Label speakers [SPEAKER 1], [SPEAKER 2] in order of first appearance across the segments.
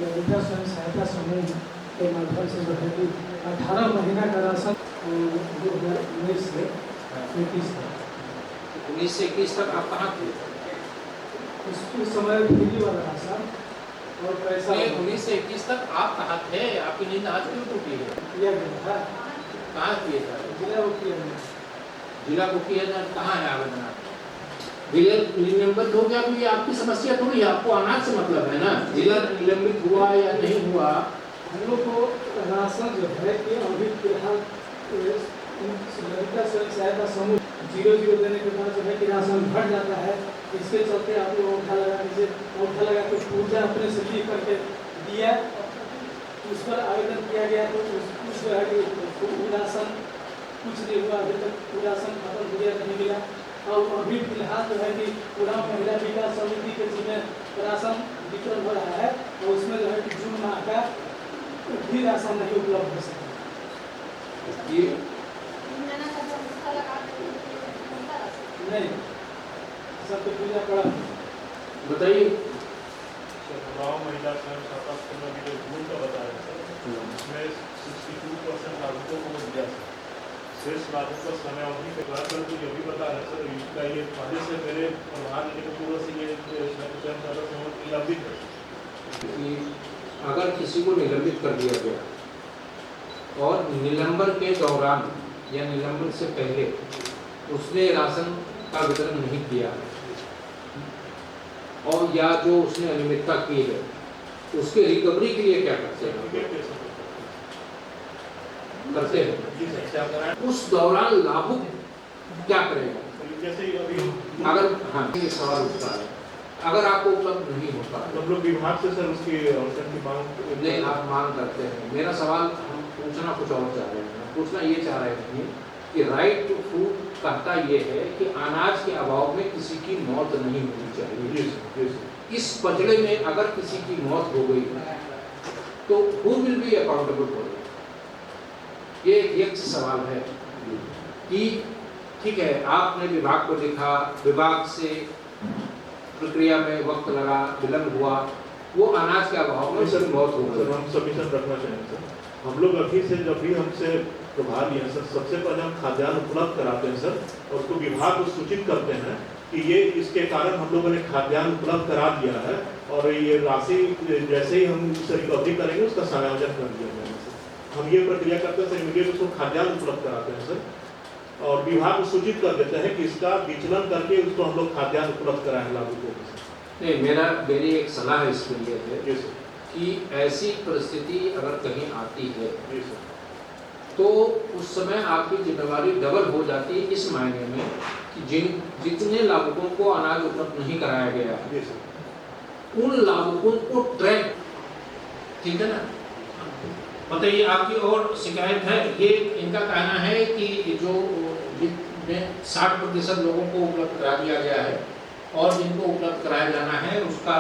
[SPEAKER 1] वृद्धा स्वयं सहायता समूह के माध्यम से जो है कि 18 महीना का राशन 2019 से 21 तक
[SPEAKER 2] 19 से 21 तक आप कहाँ थे?
[SPEAKER 1] उस समय फ्री वाला राशन और पैसा
[SPEAKER 2] 19 से 21 तक आप कहाँ थे? आपकी नींद आज क्यों टूटी है?
[SPEAKER 1] किया गया था,
[SPEAKER 2] कहाँ किए था?
[SPEAKER 1] जिला को किया गया,
[SPEAKER 2] जिला को किया था। कहाँ है आवेदन आपका? निलंबित हो गया तो ये आपकी समस्या थोड़ी है, आपको अनाज से मतलब है ना। जिला निलंबित हुआ या नहीं हुआ,
[SPEAKER 1] हम लोग को राशन जो है कि अभी फिलहाल वृद्धा स्वयं सहायता समूह 0-0 देने के बाद जो है कि राशन घट जाता है। इसके चलते आप लोग औंठा लगा के पूर्जा अपने से लिख करके दिया, उस पर आवेदन किया गया तो उस जो है कि राशन कुछ नहीं हुआ, अभी तक राशन खत्म हो गया, नहीं मिला। और अभी फिलहाल जो है कि पुराना महिला विकास समिति के जिम्मे राशन वितरण हो रहा है और उसमें जो है कि जून माह का भी राशन नहीं उपलब्ध हो सका। नहीं, सब तो पूजा पड़ा।
[SPEAKER 2] बताइए।
[SPEAKER 3] महिला स्वयं सहायता समूह की जो जून का बताया सर, उसमें 62% लाभुकों को दिया सर। शेष लाभों का समय अवधि के बाद तो ये भी बता रहे सर, इसका ये पहले से मेरे प्रधान लेने के पूर्व से ये स्वयं सहायता समूह निलंबित है
[SPEAKER 2] कि अगर किसी को निलंबित कर दिया गया और निलंबन के दौरान या निलंबन से पहले उसने राशन का वितरण नहीं किया और या जो उसने अनियमितता की है, उसके रिकवरी के लिए क्या करते हैं? उस दौरान लाभुक क्या करेगा?
[SPEAKER 3] जैसे अभी
[SPEAKER 2] अगर हाँ ये सवाल उठता है, अगर आपको उपलब्ध नहीं होता
[SPEAKER 3] हम लोग विभाग से सर उसकी अवसर की मांग
[SPEAKER 2] नहीं, आप मांग करते हैं। मेरा सवाल हम पूछना कुछ और चाह रहे हैं, पूछना ये चाह रहे हैं कि राइट टू फूड कहता ये है कि अनाज के अभाव में किसी की मौत नहीं होनी चाहिए। इस पचड़े में अगर किसी की मौत हो गई तो who will be accountable for it? ये एक यक्ष सवाल है कि ठीक है, आपने विभाग को लिखा, विभाग से प्रक्रिया में वक्त लगा, विलंब हुआ, वो अनाज के अभाव में सर मौत हो गई।
[SPEAKER 3] हम सबमिशन रखना चाहेंगे सर, हम लोग अभी से जब भी हमसे प्रभार लिया सर, सबसे पहले हम खाद्यान्न उपलब्ध कराते हैं सर, और उसको विभाग को सूचित करते हैं कि ये इसके कारण हम लोगों ने खाद्यान्न उपलब्ध करा दिया है और ये राशि जैसे ही हम उससे रिकवरी करेंगे उसका समायोजन कर दिया जाएगा सर। हम ये प्रक्रिया करते हैं सर, इमीडिएट उसको खाद्यान्न उपलब्ध कराते हैं सर और विभाग को सूचित कर देते हैं कि इसका विचलन करके उसको हम लोग खाद्यान्न उपलब्ध कराएं लाभुकों को।
[SPEAKER 2] नहीं, मेरी एक सलाह इसके लिए है कि ऐसी परिस्थिति अगर कहीं आती है तो उस समय आपकी जिम्मेवारी डबल हो जाती है, इस मायने में कि जितने लाभुकों को अनाज उपलब्ध नहीं कराया गया है उन लाभुकों को ट्रैक, ठीक है ना? बताइए, आपकी और शिकायत है? ये इनका कहना है कि जो 60% लोगों को उपलब्ध करा दिया गया है और जिनको उपलब्ध कराया जाना है उसका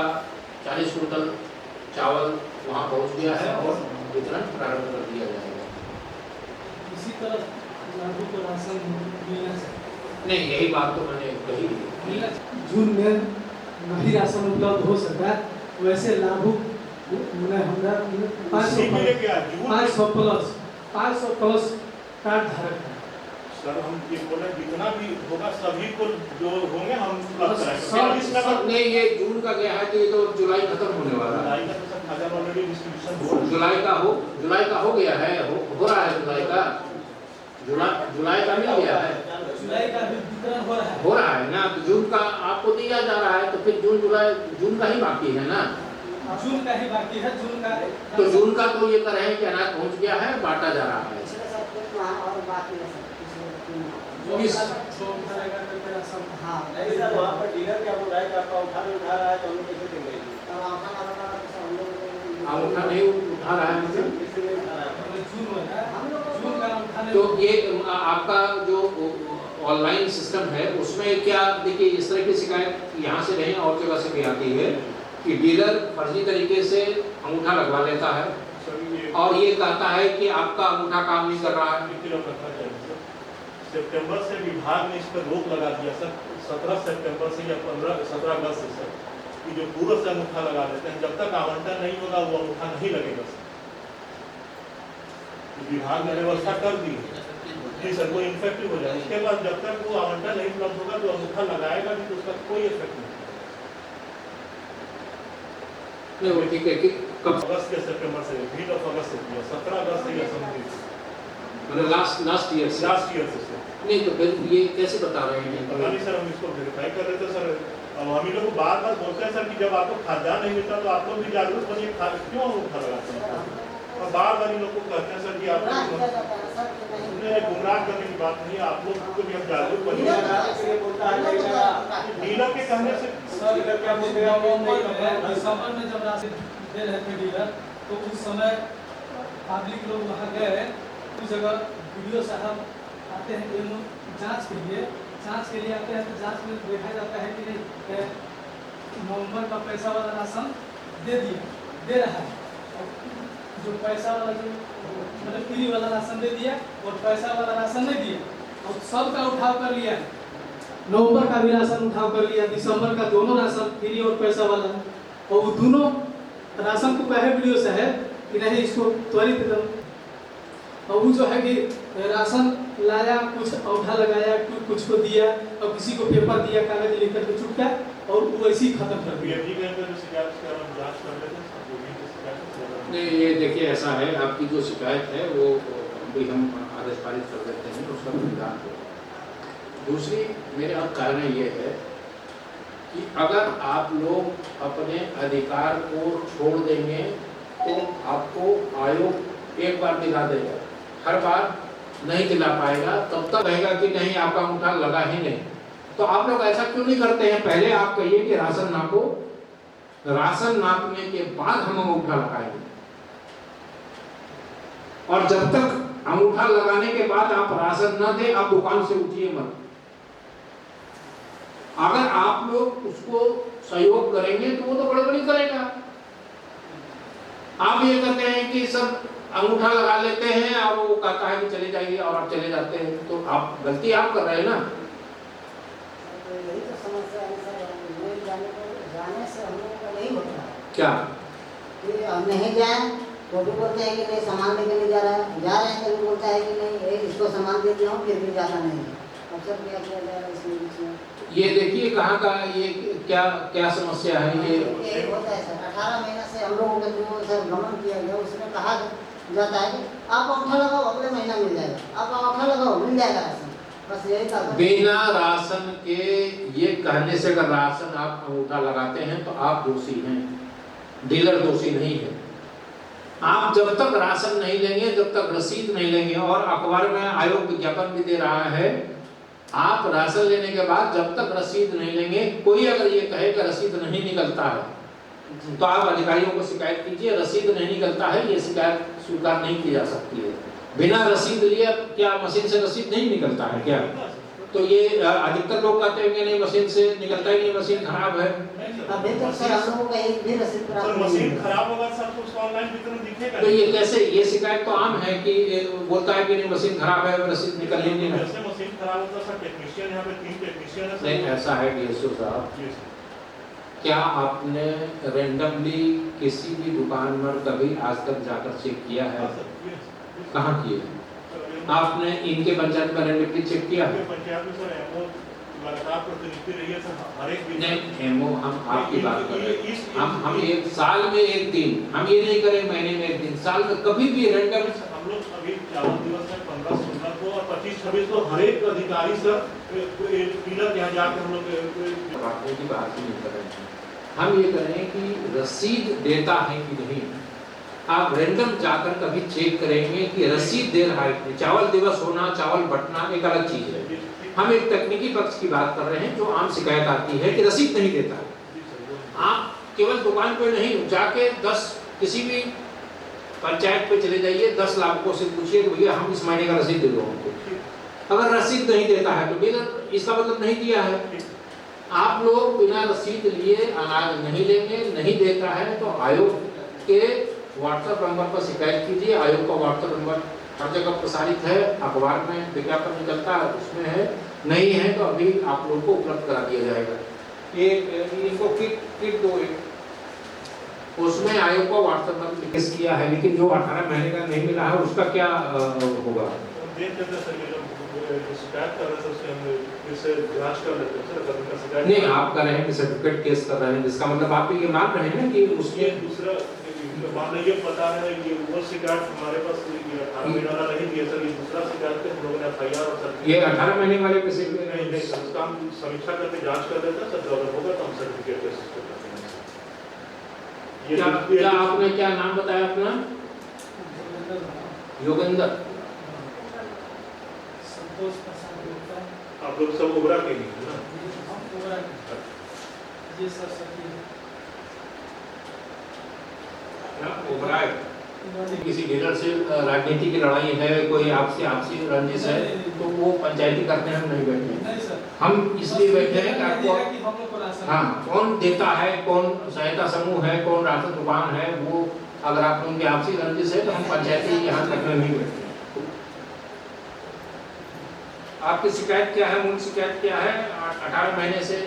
[SPEAKER 2] 40 कुंटल चावल वहाँ पहुँच गया है और वितरण प्रारंभ कर दिया जाएगा।
[SPEAKER 1] इसी तरह लाभुक को राशन मिलना चाहिए।
[SPEAKER 2] नहीं, यही बात तो मैंने कही।
[SPEAKER 1] जून में नहीं राशन उपलब्ध हो सका, वैसे लाभुक 500 प्लस कार्ड धारक है
[SPEAKER 3] सर। हम ये बोले जितना भी होगा सभी को जो होंगे हम
[SPEAKER 2] नहीं, ये जून का गया है तो ये तो जुलाई खत्म होने वाला है। जुलाई का हो गया है, हो रहा है जुलाई का मिल गया है,
[SPEAKER 1] जुलाई का भी वितरण
[SPEAKER 2] हो रहा है ना। तो जून का आपको दिया जा रहा है तो फिर जून का ही बाकी है ना।
[SPEAKER 1] जून का ही बाकी है, जून का
[SPEAKER 2] तो जून का तो ये कर रहे हैं कि अनाज पहुंच गया है, बांटा जा रहा है। अंगूठा नहीं उठा रहा है तो ये आपका जो ऑनलाइन सिस्टम है उसमें क्या, देखिए इस तरह की शिकायत यहाँ से नहीं और जगह से भी आती है कि डीलर फर्जी तरीके से अंगूठा लगवा लेता है और ये कहता है कि आपका अंगूठा काम नहीं कर रहा है।
[SPEAKER 3] सितंबर से विभाग ने इस पर रोक लगा दिया सर, 17 सितंबर से या 17 अगस्त से सर, कि जो पूर्व से अंगूठा लगा देते हैं, जब तक आवंटन नहीं होगा वो अंगूठा नहीं लगेगा सर। विभाग ने व्यवस्था कर दी है जी सर, वो इन्फेक्टिव हो जाए, उसके बाद जब तक वो आवंटन नहीं उपलब्ध होगा तो अंगूठा लगाएगा भी तो उसका कोई इफेक्ट नहीं।
[SPEAKER 2] वो ठीक है कि कब
[SPEAKER 3] अगस्त के सितंबर से, मिड ऑफ अगस्त से, 17 अगस्त से या समथिंग,
[SPEAKER 2] मतलब लास्ट ईयर से
[SPEAKER 3] सर।
[SPEAKER 2] नहीं तो फिर ये कैसे बता रहे हैं?
[SPEAKER 3] पता नहीं सर, हम इसको वेरीफाई कर रहे थे सर। अब हम ही लोग बार बार बोलते हैं सर कि जब आपको खाद्यान्न नहीं मिलता तो आप लोग भी जागरूक बनिए, क्यों अंगूठा लगाते हैं? और बार बार इन लोग को कहते हैं सर कि आप गुमराह करने की बात नहीं है, आप लोग को भी हम जागरूक बनिए। डीलर के कहने से
[SPEAKER 1] सर क्या बोलते हैं, दिसंबर में जब राशि दे रहे थे डीलर, तो उस समय पब्लिक लोग वहाँ गए, उस जगह वीडियो साहब आते हैं एवं जांच के लिए आते हैं, तो जांच में देखा जाता है कि नहीं नवंबर का पैसा वाला राशन दे रहा है, और जो पैसा वाला जो मतलब फ्री वाला राशन दे दिया और पैसा वाला राशन नहीं दिया, और सबका उठाव कर लिया, नवंबर का भी राशन उठाव कर लिया, दिसंबर का दोनों राशन फ्री और पैसा वाला, और वो दोनों राशन को कहे वीडियो से है कि नहीं इसको त्वरित एकदम, और वो जो है कि राशन लाया, कुछ औंधा लगाया, कुछ को दिया और किसी को पेपर दिया, कागज लिखकर के चुपका, और वो ऐसे ही खत्म कर दिया।
[SPEAKER 2] नहीं ये देखिए ऐसा है, आपकी जो शिकायत है वो भी हम आदेश पारित कर देते हैं, उसका निदान हो। दूसरी मेरे अब कहना ये है कि अगर आप लोग अपने अधिकार को छोड़ देंगे तो आपको आयोग एक बार दिला देगा, हर बार नहीं दिला पाएगा, तब तक कहेगा कि नहीं आपका अंगूठा लगा ही नहीं। तो आप लोग ऐसा क्यों नहीं करते हैं? पहले आप कहिए कि राशन नापो, राशन नापने के बाद हम अंगूठा लगाएंगे, और जब तक अंगूठा लगाने के बाद आप राशन न दे आप दुकान से उठिए मत। अगर आप लोग उसको सहयोग करेंगे तो वो तो गड़बड़ी करेगा। आप ये कहते हैं कि सब अंगूठा लगा लेते हैं और वो कहता है कि चले जाइए और आप चले जाते हैं, तो आप गलती आप कर रहे हैं ना।
[SPEAKER 4] यही तो समस्या है सर, जाने से हम लोगों का यही होता है
[SPEAKER 2] क्या
[SPEAKER 4] कि हम नहीं जाए तो भी बोलते हैं कि नहीं सामान लेके नहीं जा रहा है, जा रहे हैं तो भी बोलता है कि नहीं इसको सामान दे दिया हूँ फिर भी जाता नहीं है। अब सर क्या किया जाए इसमें बीच में?
[SPEAKER 2] ये देखिए कहाँ का ये क्या क्या समस्या है ये
[SPEAKER 4] यही होता है सर, 18 महीना से हम लोगों का जो सर गमन किया गया उसमें कहा जाता है कि आप अंगूठा लगाओ अगले महीना मिल जाएगा, आप अंगूठा लगाओ मिल जाएगा राशन, बस यही था।
[SPEAKER 2] बिना राशन के ये कहने से अगर राशन आप अंगूठा लगाते हैं तो आप दोषी हैं, डीलर दोषी नहीं है। आप जब तक राशन नहीं लेंगे, जब तक रसीद नहीं लेंगे, और अखबार में आयोग विज्ञापन भी दे रहा है, आप राशन लेने के बाद जब तक रसीद नहीं लेंगे, कोई अगर ये कहे कि रसीद नहीं निकलता है तो आप अधिकारियों को शिकायत कीजिए, रसीद नहीं निकलता है, ये शिकायत स्वीकार नहीं की जा सकती है। बिना रसीद लिए क्या मशीन से रसीद नहीं निकलता है क्या? तो ये अधिकतर लोग कहते हैं कि नहीं मशीन से निकलता ही नहीं, मशीन खराब है।
[SPEAKER 4] अभी तक सर हम लोगों का एक भी रसीद प्राप्त नहीं हुआ।
[SPEAKER 3] मशीन खराब होगा सर तो उसको ऑनलाइन वितरण दिखेगा।
[SPEAKER 2] तो ये कैसे, ये शिकायत तो आम है कि बोलता है कि नहीं मशीन खराब है, रसीद निकल ही नहीं है।
[SPEAKER 3] जैसे मशीन खराब होता सर टेक्नीशियन यहाँ पे 3 टेक्नीशियन है सर।
[SPEAKER 2] नहीं ऐसा है डीएसओ साहब,
[SPEAKER 3] जी सर।
[SPEAKER 2] क्या आपने रेंडमली किसी भी दुकान पर कभी आज तक जाकर चेक किया है? कहाँ किए? आपने इनके पंचायत में रेंडमली चेक किया है?
[SPEAKER 3] पंचायत में सर एमओ लगातार प्रतिनिधि रही है सर, हर एक दिन।
[SPEAKER 2] नहीं एमओ हम आपकी बात कर रहे हैं, हम एक साल में एक दिन, हम ये नहीं करें महीने में एक दिन, साल में कभी भी रेंडम।
[SPEAKER 3] हम लोग अभी 4 दिवस में 15-16 को और 25-26 को हर एक अधिकारी सर डीलर यहाँ जाकर हम लोग
[SPEAKER 2] बातों की बात ही नहीं कर रहे हैं, हम ये कह रहे हैं कि रसीद देता है कि नहीं। आप रेंडम जाकर कभी चेक करेंगे कि रसीद दे रहा है। चावल दिवस होना, चावल बंटना एक अलग चीज है, हम एक तकनीकी पक्ष की बात कर रहे हैं जो आम शिकायत आती है कि रसीद नहीं देता है। आप केवल दुकान पे नहीं जाके 10 किसी भी पंचायत पे चले जाइए, 10 लाभुकों से पूछिए कि भैया हम इस महीने का रसीद दे दो हमको। अगर रसीद नहीं देता है तो डीलर इसका मतलब नहीं दिया है। आप लोग बिना रसीद लिए अनाज नहीं लेंगे, नहीं देता है तो आयोग के व्हाट्सएप नंबर पर शिकायत कीजिए। आयोग का व्हाट्सएप नंबर हर जगह प्रसारित है, अखबार में विज्ञापन निकलता है उसमें है, नहीं है तो अभी आप लोग को उपलब्ध करा दिया जाएगा। ये इनको किट दो एक। उसमें आयोग को व्हाट्सएप पर रिक्वेस्ट किया है, लेकिन जो 18 महीने का नहीं मिला है उसका क्या होगा?
[SPEAKER 3] देख लेते हैं सर, ये जो शिकायत कर रहे थे उससे हम फिर से जांच कर लेते हैं सर, अगर उनका शिकायत
[SPEAKER 2] नहीं, आप कर रहे हैं कि सर्टिफिकेट केस कर रहे हैं, जिसका मतलब आप ये मान रहे हैं ना कि उसके
[SPEAKER 3] दूसरा मान लीजिए बता रहे हैं कि वो शिकायत हमारे पास 18 महीने वाला नहीं दिया सर, ये दूसरा शिकायत पे हम लोगों ने FIR और सर
[SPEAKER 2] ये 18 महीने वाले पे से
[SPEAKER 3] नहीं नहीं सर, उसका हम समीक्षा करके जांच कर लेते हैं सर, जो अगर होगा तो हम सर्टिफिकेट पे सिस्टम करते हैं। ये
[SPEAKER 2] क्या आपने क्या नाम बताया अपना? योगेंद्र।
[SPEAKER 1] संतोष प्रसाद गुप्ता।
[SPEAKER 3] आप लोग सब उबरा के नहीं है ना?
[SPEAKER 1] हम उबरा के। जी सर, सही है।
[SPEAKER 2] ओबराय किसी लीडर से राजनीति की लड़ाई है, कोई आपसी रंजिश है, तो वो पंचायती करते हैं, हम नहीं बैठे।
[SPEAKER 1] नहीं सर,
[SPEAKER 2] हम इसलिए बैठे हैं कि आपको
[SPEAKER 1] हम लोग को राशन
[SPEAKER 2] हाँ कौन देता है, कौन सहायता समूह है, कौन राशन दुकान है, वो अगर आप उनकी आपसी रंजिश है तो हम पंचायती यहाँ करने नहीं बैठे। आपकी शिकायत क्या है? मूल शिकायत क्या है? 18 महीने से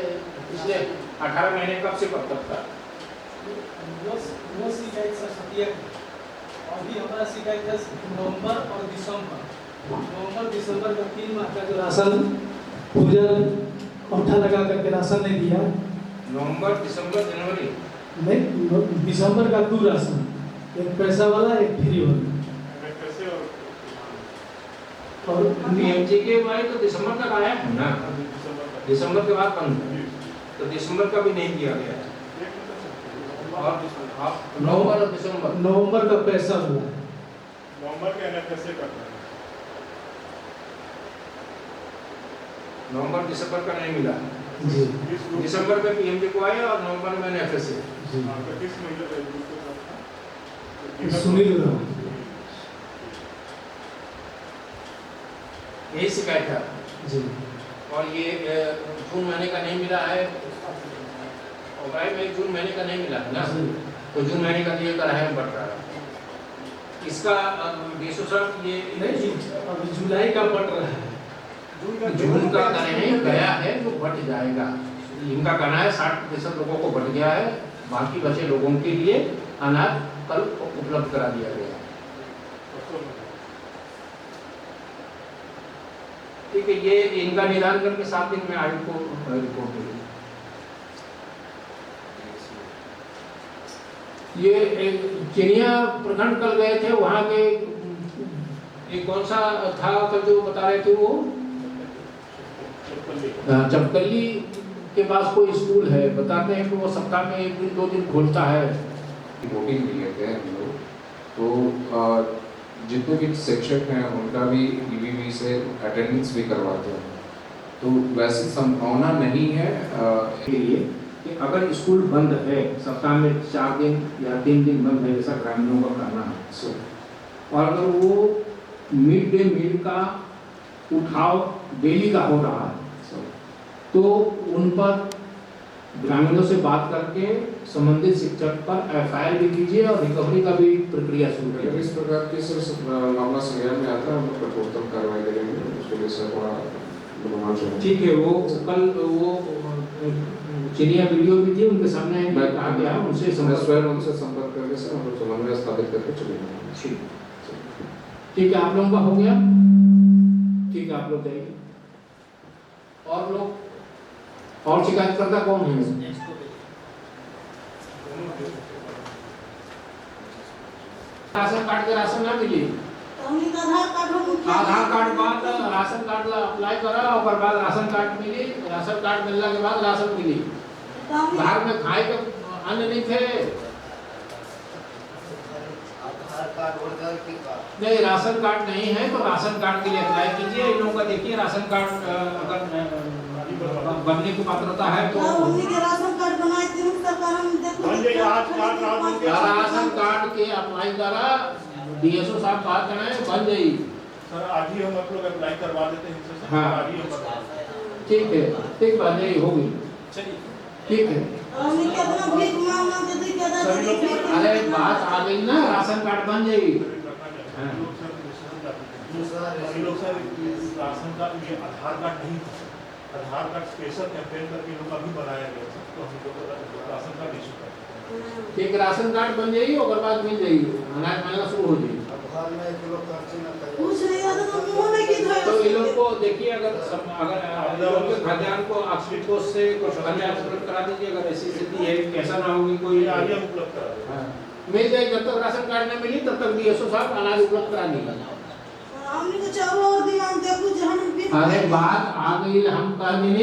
[SPEAKER 2] पिछले 18 महीने कब से कब तक था?
[SPEAKER 1] वो शिकायत सर सत्या की। अभी हमारा शिकायत है नवंबर और दिसंबर। नवंबर दिसंबर का 3 माह का जो राशन पूजन औठा लगा करके राशन नहीं दिया।
[SPEAKER 2] नवंबर, दिसंबर, जनवरी
[SPEAKER 1] नहीं, दिसंबर का 2 राशन, एक पैसा वाला एक फ्री वाला। और
[SPEAKER 2] पीएमजी के भाई तो दिसंबर तक आया है ना, दिसंबर के बाद बंद है, तो दिसंबर का भी नहीं दिया गया है। और नवंबर और दिसंबर,
[SPEAKER 1] नवंबर का पैसा हुआ,
[SPEAKER 3] नवंबर के NFS से करना है।
[SPEAKER 2] नवंबर दिसंबर का नहीं मिला
[SPEAKER 1] जी।
[SPEAKER 2] दिसंबर में पीएमजी को आया और नवंबर में NFS से।
[SPEAKER 1] जी।
[SPEAKER 3] किस महीने
[SPEAKER 1] सुनील राव।
[SPEAKER 2] यही शिकायत है
[SPEAKER 1] जी।
[SPEAKER 2] और ये जून महीने का नहीं मिला है, ओबराय में जून महीने का नहीं मिला है ना, तो जून महीने का दिए कर है बढ़ रहा है। इसका DSO सर ये
[SPEAKER 1] नहीं, अभी जुलाई का बढ़ रहा है।
[SPEAKER 2] जून का नहीं गया है जो बढ़ जाएगा। इनका कहना है 60% लोगों को बढ़ गया है, बाकी बचे लोगों के लिए अनाज कल उपलब्ध करा दिया गया। ठीक है, ये इनका निदान करके 7 दिन में आयोग को रिपोर्ट देगी। ये एक चिनिया प्रखंड कल गए थे, वहाँ के एक कौन सा था कल जो बता रहे थे वो चपकली के पास कोई स्कूल है, बताते हैं कि वो सप्ताह में 1 दिन 2 दिन खोलता है।
[SPEAKER 5] वोटिंग लिए थे हम लोग, तो जितने भी शिक्षक हैं उनका भी EVV से अटेंडेंस भी करवाते हैं, तो वैसी संभावना नहीं है
[SPEAKER 2] के लिए कि अगर स्कूल बंद है, सप्ताह में 4 दिन या 3 दिन बंद है, ऐसा ग्रामीणों का कहना है, और अगर वो मिड डे मील का उठाव डेली का हो रहा है तो उन पर ग्रामीणों से बात करके संबंधित शिक्षक पर FIR भी कीजिए और रिकवरी का भी प्रक्रिया शुरू
[SPEAKER 5] अगर
[SPEAKER 2] कीजिए।
[SPEAKER 5] इस प्रकार की सर मामला संज्ञान में आता है, हम लोग कठोरतम कार्रवाई करेंगे, उसके लिए सर थोड़ा रोमांच है।
[SPEAKER 2] ठीक है, वो कल वो चिनिया वीडियो भी थी, उनके सामने मैं कहा गया उनसे
[SPEAKER 5] स्वयं उनसे संपर्क करके सर हम लोग समन्वय स्थापित करके चलेंगे।
[SPEAKER 2] ठीक है, आप लोगों का हो गया? ठीक है, आप लोग जाइए। और लोग और शिकायत करता कौन है? राशन कार्ड के राशन ना मिली, आधार कार्ड बाद राशन कार्ड अप्लाई करा और बाद राशन कार्ड मिली, राशन कार्ड मिलने के बाद राशन मिली। घर में खाए के अन्न नहीं थे, नहीं राशन कार्ड नहीं है तो राशन कार्ड के लिए अप्लाई कीजिए। इन लोगों का देखिए राशन कार्ड अगर बनने की पात्रता है तो
[SPEAKER 6] राशन कार्ड बनाए थे
[SPEAKER 2] राशन कार्ड के अप्लाई करा, DSO साहब बात करें बन जाएगी
[SPEAKER 3] सर, आज ही हम लोग अप्लाई करवा देते हैं इनसे सर,
[SPEAKER 2] हाँ।
[SPEAKER 3] आज ही हम बता देते हैं।
[SPEAKER 2] ठीक है, ठीक बन जाएगी, होगी, ठीक है। अरे बात आ गई ना, राशन कार्ड बन जाएगी।
[SPEAKER 3] लोग सर राशन कार्ड ये आधार कार्ड नहीं था, आधार कार्ड स्पेशल कैंपेन करके इन लोग का भी बनाया गया था, तो हम लोग राशन कार्ड इशू करते हैं।
[SPEAKER 2] एक राशन कार्ड बन जाइए और बाद मिल जाइए, अनाज मिलना शुरू हो जाइए।
[SPEAKER 6] कुछ नहीं आता तो मुंह में की
[SPEAKER 2] तो ये लोग को देखिए, अगर खाद्यान्न को ऑक्सीजन कोष से कुछ अन्य उपलब्ध करा दीजिए, अगर ऐसी स्थिति है, कैसा ना होगी कोई
[SPEAKER 3] ये आगे उपलब्ध करा देंगे।
[SPEAKER 2] हाँ, मिल जाए। जब तक राशन कार्ड न मिली तब तक बीएसओ साहब अनाज उपलब्ध करा देंगे।
[SPEAKER 6] हमने को चारों ओर दिमाग दे कुछ हम भी
[SPEAKER 2] अरे बात आ गई, हम कह देंगे।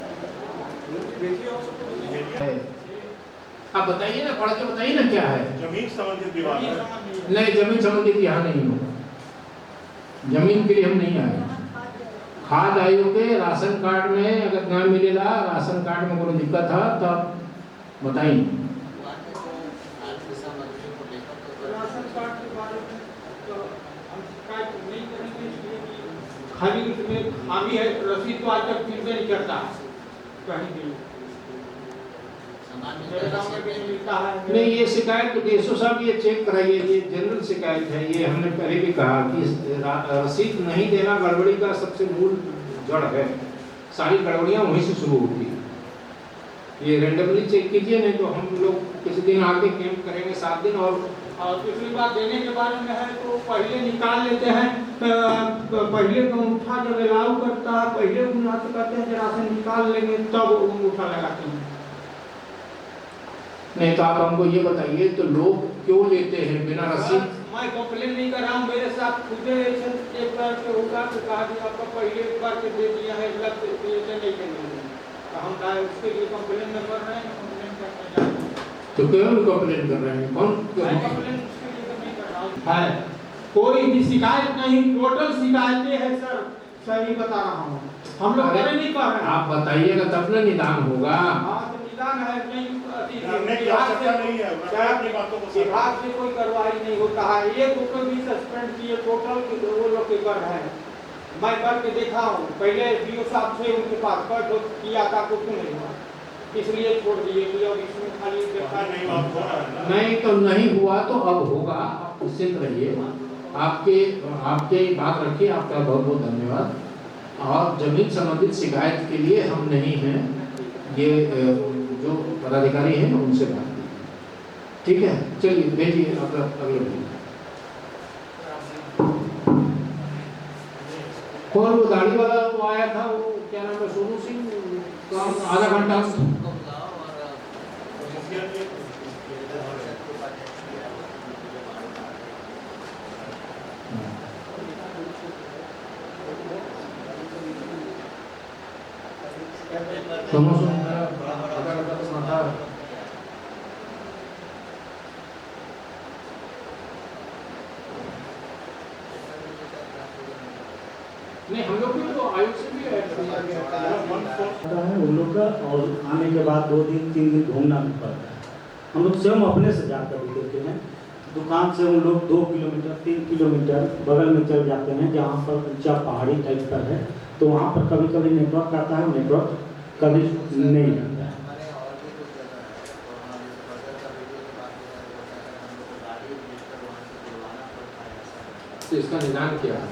[SPEAKER 2] आप बताइए ना, पढ़ के बताइए ना क्या है।
[SPEAKER 3] जमीन संबंधित विवाद है।
[SPEAKER 2] नहीं, जमीन संबंधित यहाँ नहीं होगा, जमीन के लिए हम नहीं आए। खाद आयोग के राशन कार्ड में अगर ना मिलेगा, राशन कार्ड में कोई दिक्कत है तब बताइए।
[SPEAKER 1] राशन कार्ड के बारे में तो हम शिकायत नहीं करेंगे, इसलिए कि खाली उसमें खामी है, रसीद तो आज तक मिलते नहीं करता कहीं भी।
[SPEAKER 2] नहीं, ये शिकायत तो डीएसओ साहब ये चेक कराइए, ये जनरल शिकायत है। ये हमने पहले भी कहा कि रसीद नहीं देना गड़बड़ी का सबसे मूल जड़ है। सारी गड़बड़ियाँ वहीं से शुरू होती है। ये रैंडमली चेक कीजिए, नहीं तो हम लोग किसी दिन आगे कैंप करेंगे 7 दिन। और पिछली बार देने के बारे में है तो पहले निकाल लेते हैं, पहले अंगूठा जब अलाउ करता है पहले कहते हैं राशन निकाल लेंगे तब अंगूठा लगाते हैं। नहीं तो आप हमको ये बताइए, तो लोग क्यों लेते हैं बिना रसीद?
[SPEAKER 1] मैं कंप्लेन नहीं कर रहा हूँ, मेरे साथ खुद एक बार के होगा तो कहा कि आपका पहले एक बार के दे दिया है, लग ऐसे नहीं करेंगे। तो हम उसके लिए कंप्लेन न कर रहे हैं, कंप्लेन करने जा रहे हैं।
[SPEAKER 2] तो क्यों कंप्लेन कर रहे हैं? कौन
[SPEAKER 1] कंप्लेन उसके लिए नहीं कर रहा हूँ है, कोई भी शिकायत नहीं, टोटल शिकायतें हैं सर, सही बता रहा हूँ। हम लोग करे नहीं कर रहे हैं।
[SPEAKER 2] आप बताइएगा तब न निदान होगा।
[SPEAKER 1] हाँ तो निदान है, नहीं
[SPEAKER 3] करने की आवश्यकता नहीं है, मैं अपनी बातों को
[SPEAKER 1] विभाग से कोई कार्रवाई नहीं होता है। एक ऊपर भी सस्पेंड किए टोटल वो लोग के कर रहे हैं। मैं करके देखा हूँ, पहले डीओ साहब से उनके पास पर किया था, कुछ नहीं हुआ, इसलिए छोड़ दिए कि अब इसमें खाली देखा
[SPEAKER 3] नहीं बात हो रहा है।
[SPEAKER 2] नहीं तो नहीं हुआ तो अब होगा, आप निश्चिंत रहिए। आपके बात रखिए, आपका बहुत बहुत धन्यवाद। और जमीन संबंधित शिकायत के लिए हम नहीं हैं, ये जो पदाधिकारी हैं उनसे बात कीजिए, ठीक है? चलिए भेजिए अगले भेजिए। और वो दाढ़ी वाला वो आया था, वो क्या नाम है, सोनू सिंह, आधा घंटा सोनू सिंह आधा घंटा तो माथा। नहीं, हम लोग भी तो आयोग से भी
[SPEAKER 7] है उन लोग का, और आने के बाद 2 दिन 3 दिन घूमना भी पड़ता है। हम लोग स्वयं अपने से जाकर भी देते हैं। दुकान से उन लोग 2 किलोमीटर 3 किलोमीटर बगल में चल जाते हैं, जहाँ पर ऊंचा पहाड़ी टाइप पर है, तो वहाँ पर कभी कभी नेटवर्क आता है, नेटवर्क कभी नहीं आता है।
[SPEAKER 2] तो इसका निदान क्या है?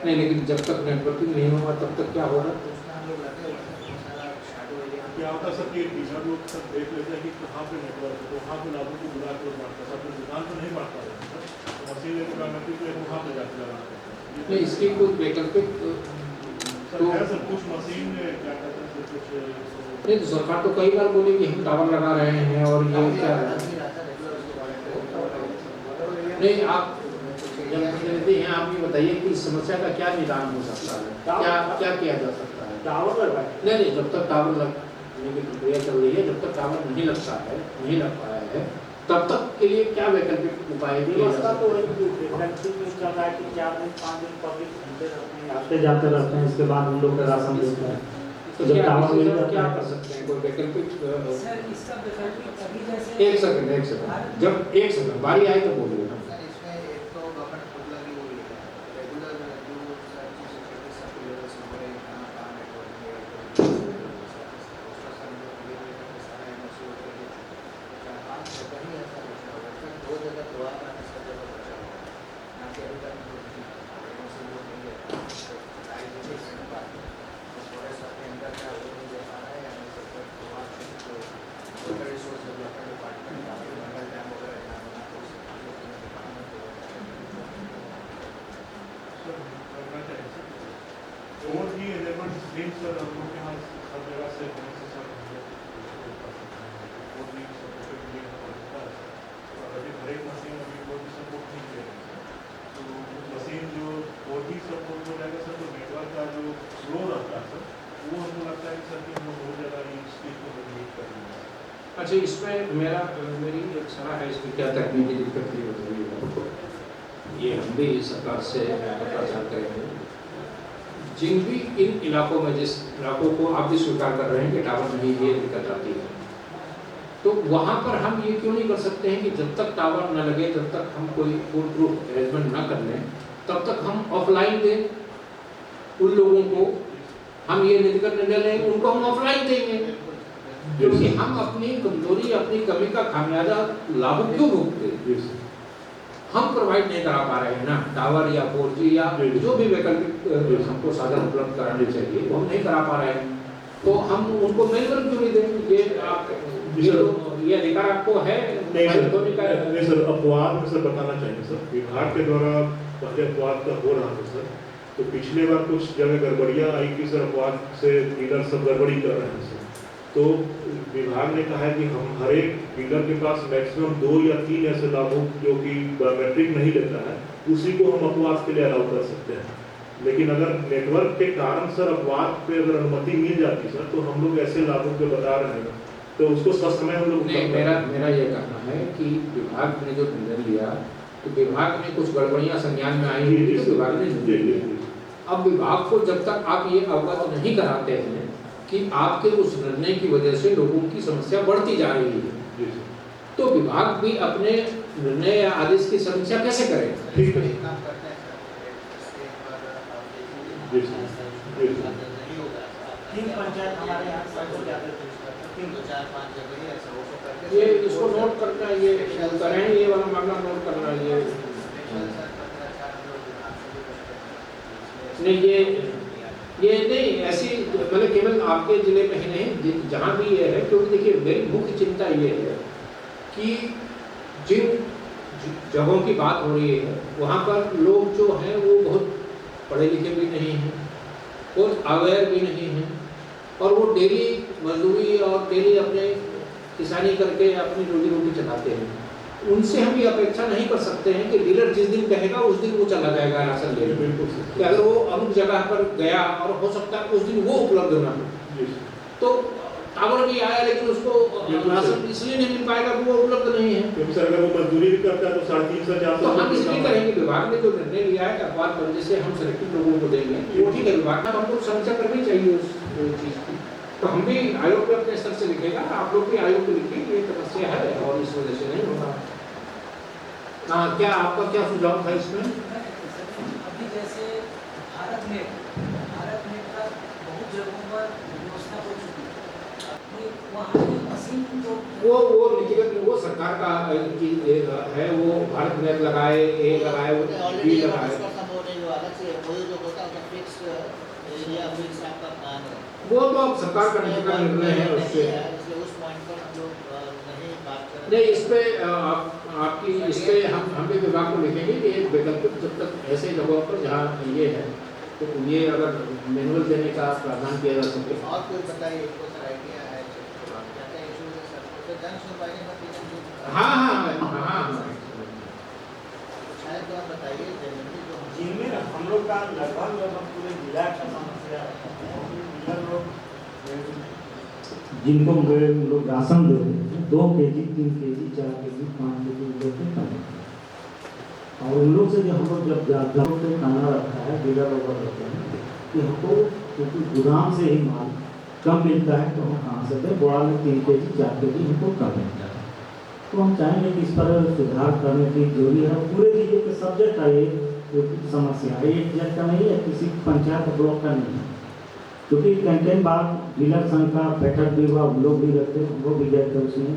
[SPEAKER 2] नहीं, लेकिन जब तक नेटवर्किंग नहीं होगा तब तक क्या होगा?
[SPEAKER 3] क्या होता है सर कि टीचर लोग सब देख लेते हैं कि कहाँ पे नेटवर्क है, तो वहाँ पे लागू को बुला के बांटता है। अपनी दुकान तो नहीं बांटता है सर, तो मशीन लेकर बायोमेट्रिक ले वहाँ पे जाके लगाते हैं।
[SPEAKER 2] नहीं, इसकी कोई वैकल्पिक
[SPEAKER 3] सर है सर, कुछ मशीन क्या कहते हैं कुछ
[SPEAKER 2] नहीं, तो सरकार तो कई बार बोली कि हम टावर लगा रहे हैं और ये क्या है? नहीं, आप जनप्रतिनिधि हैं, आप ये बताइए कि इस समस्या का क्या निदान हो सकता है, क्या किया जा सकता है?
[SPEAKER 7] टावर लगवाए
[SPEAKER 2] नहीं, जब तक टावर लगने की प्रक्रिया चल रही है, जब तक टावर नहीं लगता है, नहीं लग पाया है, तब तक के लिए क्या वैकल्पिक उपाय किए जा
[SPEAKER 7] व्यवस्था तो
[SPEAKER 2] सकते
[SPEAKER 7] वही वैक्सीन में चल रहा है कि 4 दिन 5 दिन पब्लिक घूमते रहते हैं, आते जाते रहते हैं, इसके बाद हम लोग का राशन देते हैं।
[SPEAKER 2] तो
[SPEAKER 7] जब टावर मिल जाता
[SPEAKER 2] क्या
[SPEAKER 7] है
[SPEAKER 2] कर सकते हैं? कोई वैकल्पिक?
[SPEAKER 1] सर इसका वैकल्पिक अभी जैसे
[SPEAKER 2] एक सेकंड, जब एक सेकंड बारी आई तो बोलिए।
[SPEAKER 3] स्क्रीन सर हम लोग के यहाँ सब जगह से होने से सर हम लोग उसको कर सकते हैं। वो भी सपोर्टेड भी होता है सर। और अभी हर एक मशीन अभी वो भी सपोर्ट नहीं दे रही है सर। तो मशीन जो और भी सपोर्ट हो जाएगा सर, तो नेटवर्क का जो स्लो रहता है सर, वो हमको लगता है कि सर कि हम लोग बहुत ज़्यादा स्पीड को मजबूत कर देंगे।
[SPEAKER 2] अच्छा, इसमें मेरी एक सलाह है, इसमें क्या तकनीकी दिक्कत नहीं होती है, ये हम भी सरकार से पत्राचार करेंगे। जिन भी इन इलाकों में, जिस इलाकों को आप भी स्वीकार कर रहे हैं कि टावर नहीं, ये दिक्कत आती है, तो वहाँ पर हम ये क्यों नहीं कर सकते हैं कि जब तक टावर न लगे, जब तक हम कोई फुल प्रूफ अरेंजमेंट ना कर लें, तब तक हम ऑफलाइन दें उन लोगों को। हम ये नीतिगत निर्णय लेंगे, उनको हम ऑफलाइन देंगे, क्योंकि हम अपनी कमजोरी, अपनी कमी का खामियाजा लाभ क्यों भुगते? हम प्रोवाइड नहीं करा पा रहे हैं ना, टावर या 4G या जो भी वैकल्पिक हमको साधन उपलब्ध कराने चाहिए वो हम नहीं करा पा रहे हैं, तो हम उनको मेलवर क्यों नहीं देंगे? ये आप ये अधिकार आपको है?
[SPEAKER 3] नहीं सर, अपवाद में सर बताना चाहिए सर, विभाग के द्वारा पहले अपवाद का हो रहा था सर, तो पिछले बार कुछ जगह गड़बड़ियाँ आई कि सर अपवाद से डीलर सब गड़बड़ी कर रहे हैं सर। तो विभाग ने कहा है कि हम हर एक डीलर के पास मैक्सिमम 2 या 3 ऐसे लाभुक जो कि बायोमेट्रिक नहीं लेता है, उसी को हम अपवाद के लिए अलाउ कर सकते हैं। लेकिन अगर नेटवर्क के कारण सर अपवाद पे अगर अनुमति मिल जाती सर, तो हम लोग ऐसे लाभों पे बता रहे हैं, तो उसको ससमय हम लोग
[SPEAKER 2] नहीं, मेरा ये कहना है कि विभाग ने जो निर्णय लिया, तो विभाग ने कुछ गड़बड़ियाँ संज्ञान में आई हुई, तो विभाग ने अब विभाग को जब तक आप ये अवगत नहीं कराते हैं कि आपके उस निर्णय की वजह से लोगों की समस्या बढ़ती जा रही है, तो विभाग भी अपने निर्णय या आदेश की समीक्षा कैसे करें?
[SPEAKER 3] ठीक है।
[SPEAKER 7] तीन पंचायत हमारे यहाँ सब हो जाते थे,
[SPEAKER 8] 3-4-5 जगह ही ऐसा हो सकता है।
[SPEAKER 2] ये इसको नोट करना, ये करें, ये वाला मामला नोट करना, ये नहीं, ये नहीं ऐसी मतलब केवल आपके जिले में ही नहीं, जहाँ भी ये है, क्योंकि देखिए मेरी मुख्य चिंता ये है कि जिन जगहों की बात हो रही है वहाँ पर लोग जो हैं वो बहुत पढ़े लिखे भी नहीं हैं, बहुत अवेयर भी नहीं हैं, और वो डेली मजदूरी और डेली अपने किसानी करके अपनी रोजी रोटी चलाते हैं। उनसे हम ये अपेक्षा नहीं कर सकते हैं कि डीलर जिस दिन कहेगा उस दिन वो चला जाएगा राशन लेने।
[SPEAKER 3] बिल्कुल
[SPEAKER 2] कि अगर वो अमुक जगह पर गया और हो सकता है उस दिन वो उपलब्ध ना हो, तो टावर भी आया लेकिन उसको राशन इसलिए नहीं मिल पाएगा वो उपलब्ध नहीं है।
[SPEAKER 3] क्योंकि सर अगर वो मजदूरी भी करता है तो 350-400
[SPEAKER 2] तो हम इसलिए करेंगे, विभाग ने जो निर्णय लिया है अपवाद बंदी से हम सिलेक्टेड लोगों को देंगे, वो ठीक है, विभाग में हमको समीक्षा करनी चाहिए उस चीज़ की। तो हम भी आयोग पे अपने स्तर से लिखेगा, आप लोग भी आयोग को लिखिए, ये समस्या है और इस वजह से नहीं होगा। हाँ, क्या आपका क्या सुझाव था इसमें?
[SPEAKER 9] अभी जैसे भारत नेट का बहुत जगहों पर व्यवस्था हो चुकी है, वहाँ की मशीन जो
[SPEAKER 2] वो नीतिगत वो सरकार का है, वो भारत नेट लगाए, ए लगाए, वो बी लगाए, वो तो अब सरकार का निर्णय है उससे। नहीं, इस पे आपकी इस पे हम भी विभाग को लिखेंगे कि एक वैकल्पिक जब तक ऐसे जगहों पर जहाँ ये है तो ये अगर मैनुअल देने का प्रावधान किया जा सके।
[SPEAKER 8] और कोई बताइए, आइडिया है
[SPEAKER 2] हाँ हाँ हाँ हाँ,
[SPEAKER 8] शायद तो आप बताइए
[SPEAKER 7] जिनमें हम लोग का लगभग पूरे जिला का समस्या है, जिनको लोग राशन देते हैं 2 kg 3 kg 4 kg 5 kg देते हैं, और उन लोग से जो हम लोग जब से खाना रखा है डीलर लोग रहते हैं कि हमको क्योंकि गोदाम से ही माल कम मिलता है, तो हम कहाँ से दें, बोरा में 3 kg 4 kg हमको कम मिलता है। तो हम चाहेंगे कि इस पर सुधार करने की जरूरी है। पूरे जिले के सब्जेक्ट है ये समस्या है, एक जगह का नहीं है, किसी पंचायत ब्लॉक का नहीं है, क्योंकि कैंटीन बार डीलर संघ का बैठक भी हुआ, हम लोग भी रहते, हम लोग भी गए थे उसमें,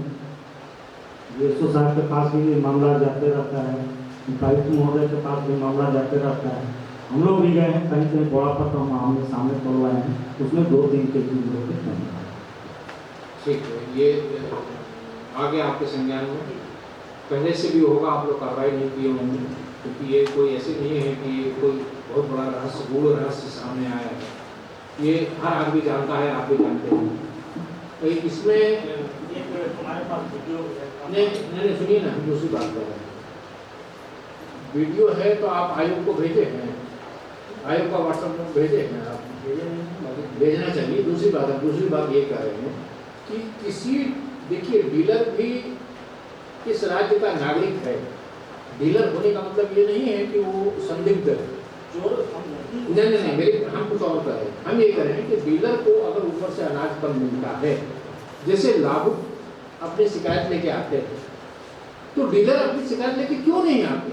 [SPEAKER 7] ये SO साहब के पास भी मामला जाते रहता है, उपायुक्त महोदय के पास भी मामला जाते रहता है, हम लोग भी गए हैं, कहीं कहीं बड़ा पत्र हम आमने सामने करवाए हैं, उसमें 2-3 kg लोग के
[SPEAKER 2] ठीक है, ये आगे आपके संज्ञान में पहले से भी होगा, आप लोग कार्रवाई नहीं किए होंगे, क्योंकि ये कोई ऐसे नहीं है कि ये कोई बहुत बड़ा रहस्य, गूढ़ रहस्य सामने आया है। ये हर आदमी जानता है, आप भी जानते हैं। तो इसमें
[SPEAKER 7] हमारे पास वीडियो
[SPEAKER 2] नहीं सुनिए ना, हम दूसरी बात कर रहे हैं। वीडियो है तो आप आयोग को भेजे हैं, आयोग का व्हाट्सएप में भेजे हैं, आप भेजना चाहिए। दूसरी बात ये कह रहे हैं कि किसी, देखिए डीलर भी इस राज्य का नागरिक है। डीलर होने का मतलब ये नहीं है कि वो संदिग्ध है। नहीं मेरे हम कुछ और करें, हम ये कह रहे हैं कि डीलर को अगर ऊपर से अनाज कम मिलता है, जैसे लाभुक अपनी शिकायत लेके आते हैं, तो डीलर अपनी शिकायत लेके क्यों नहीं आते?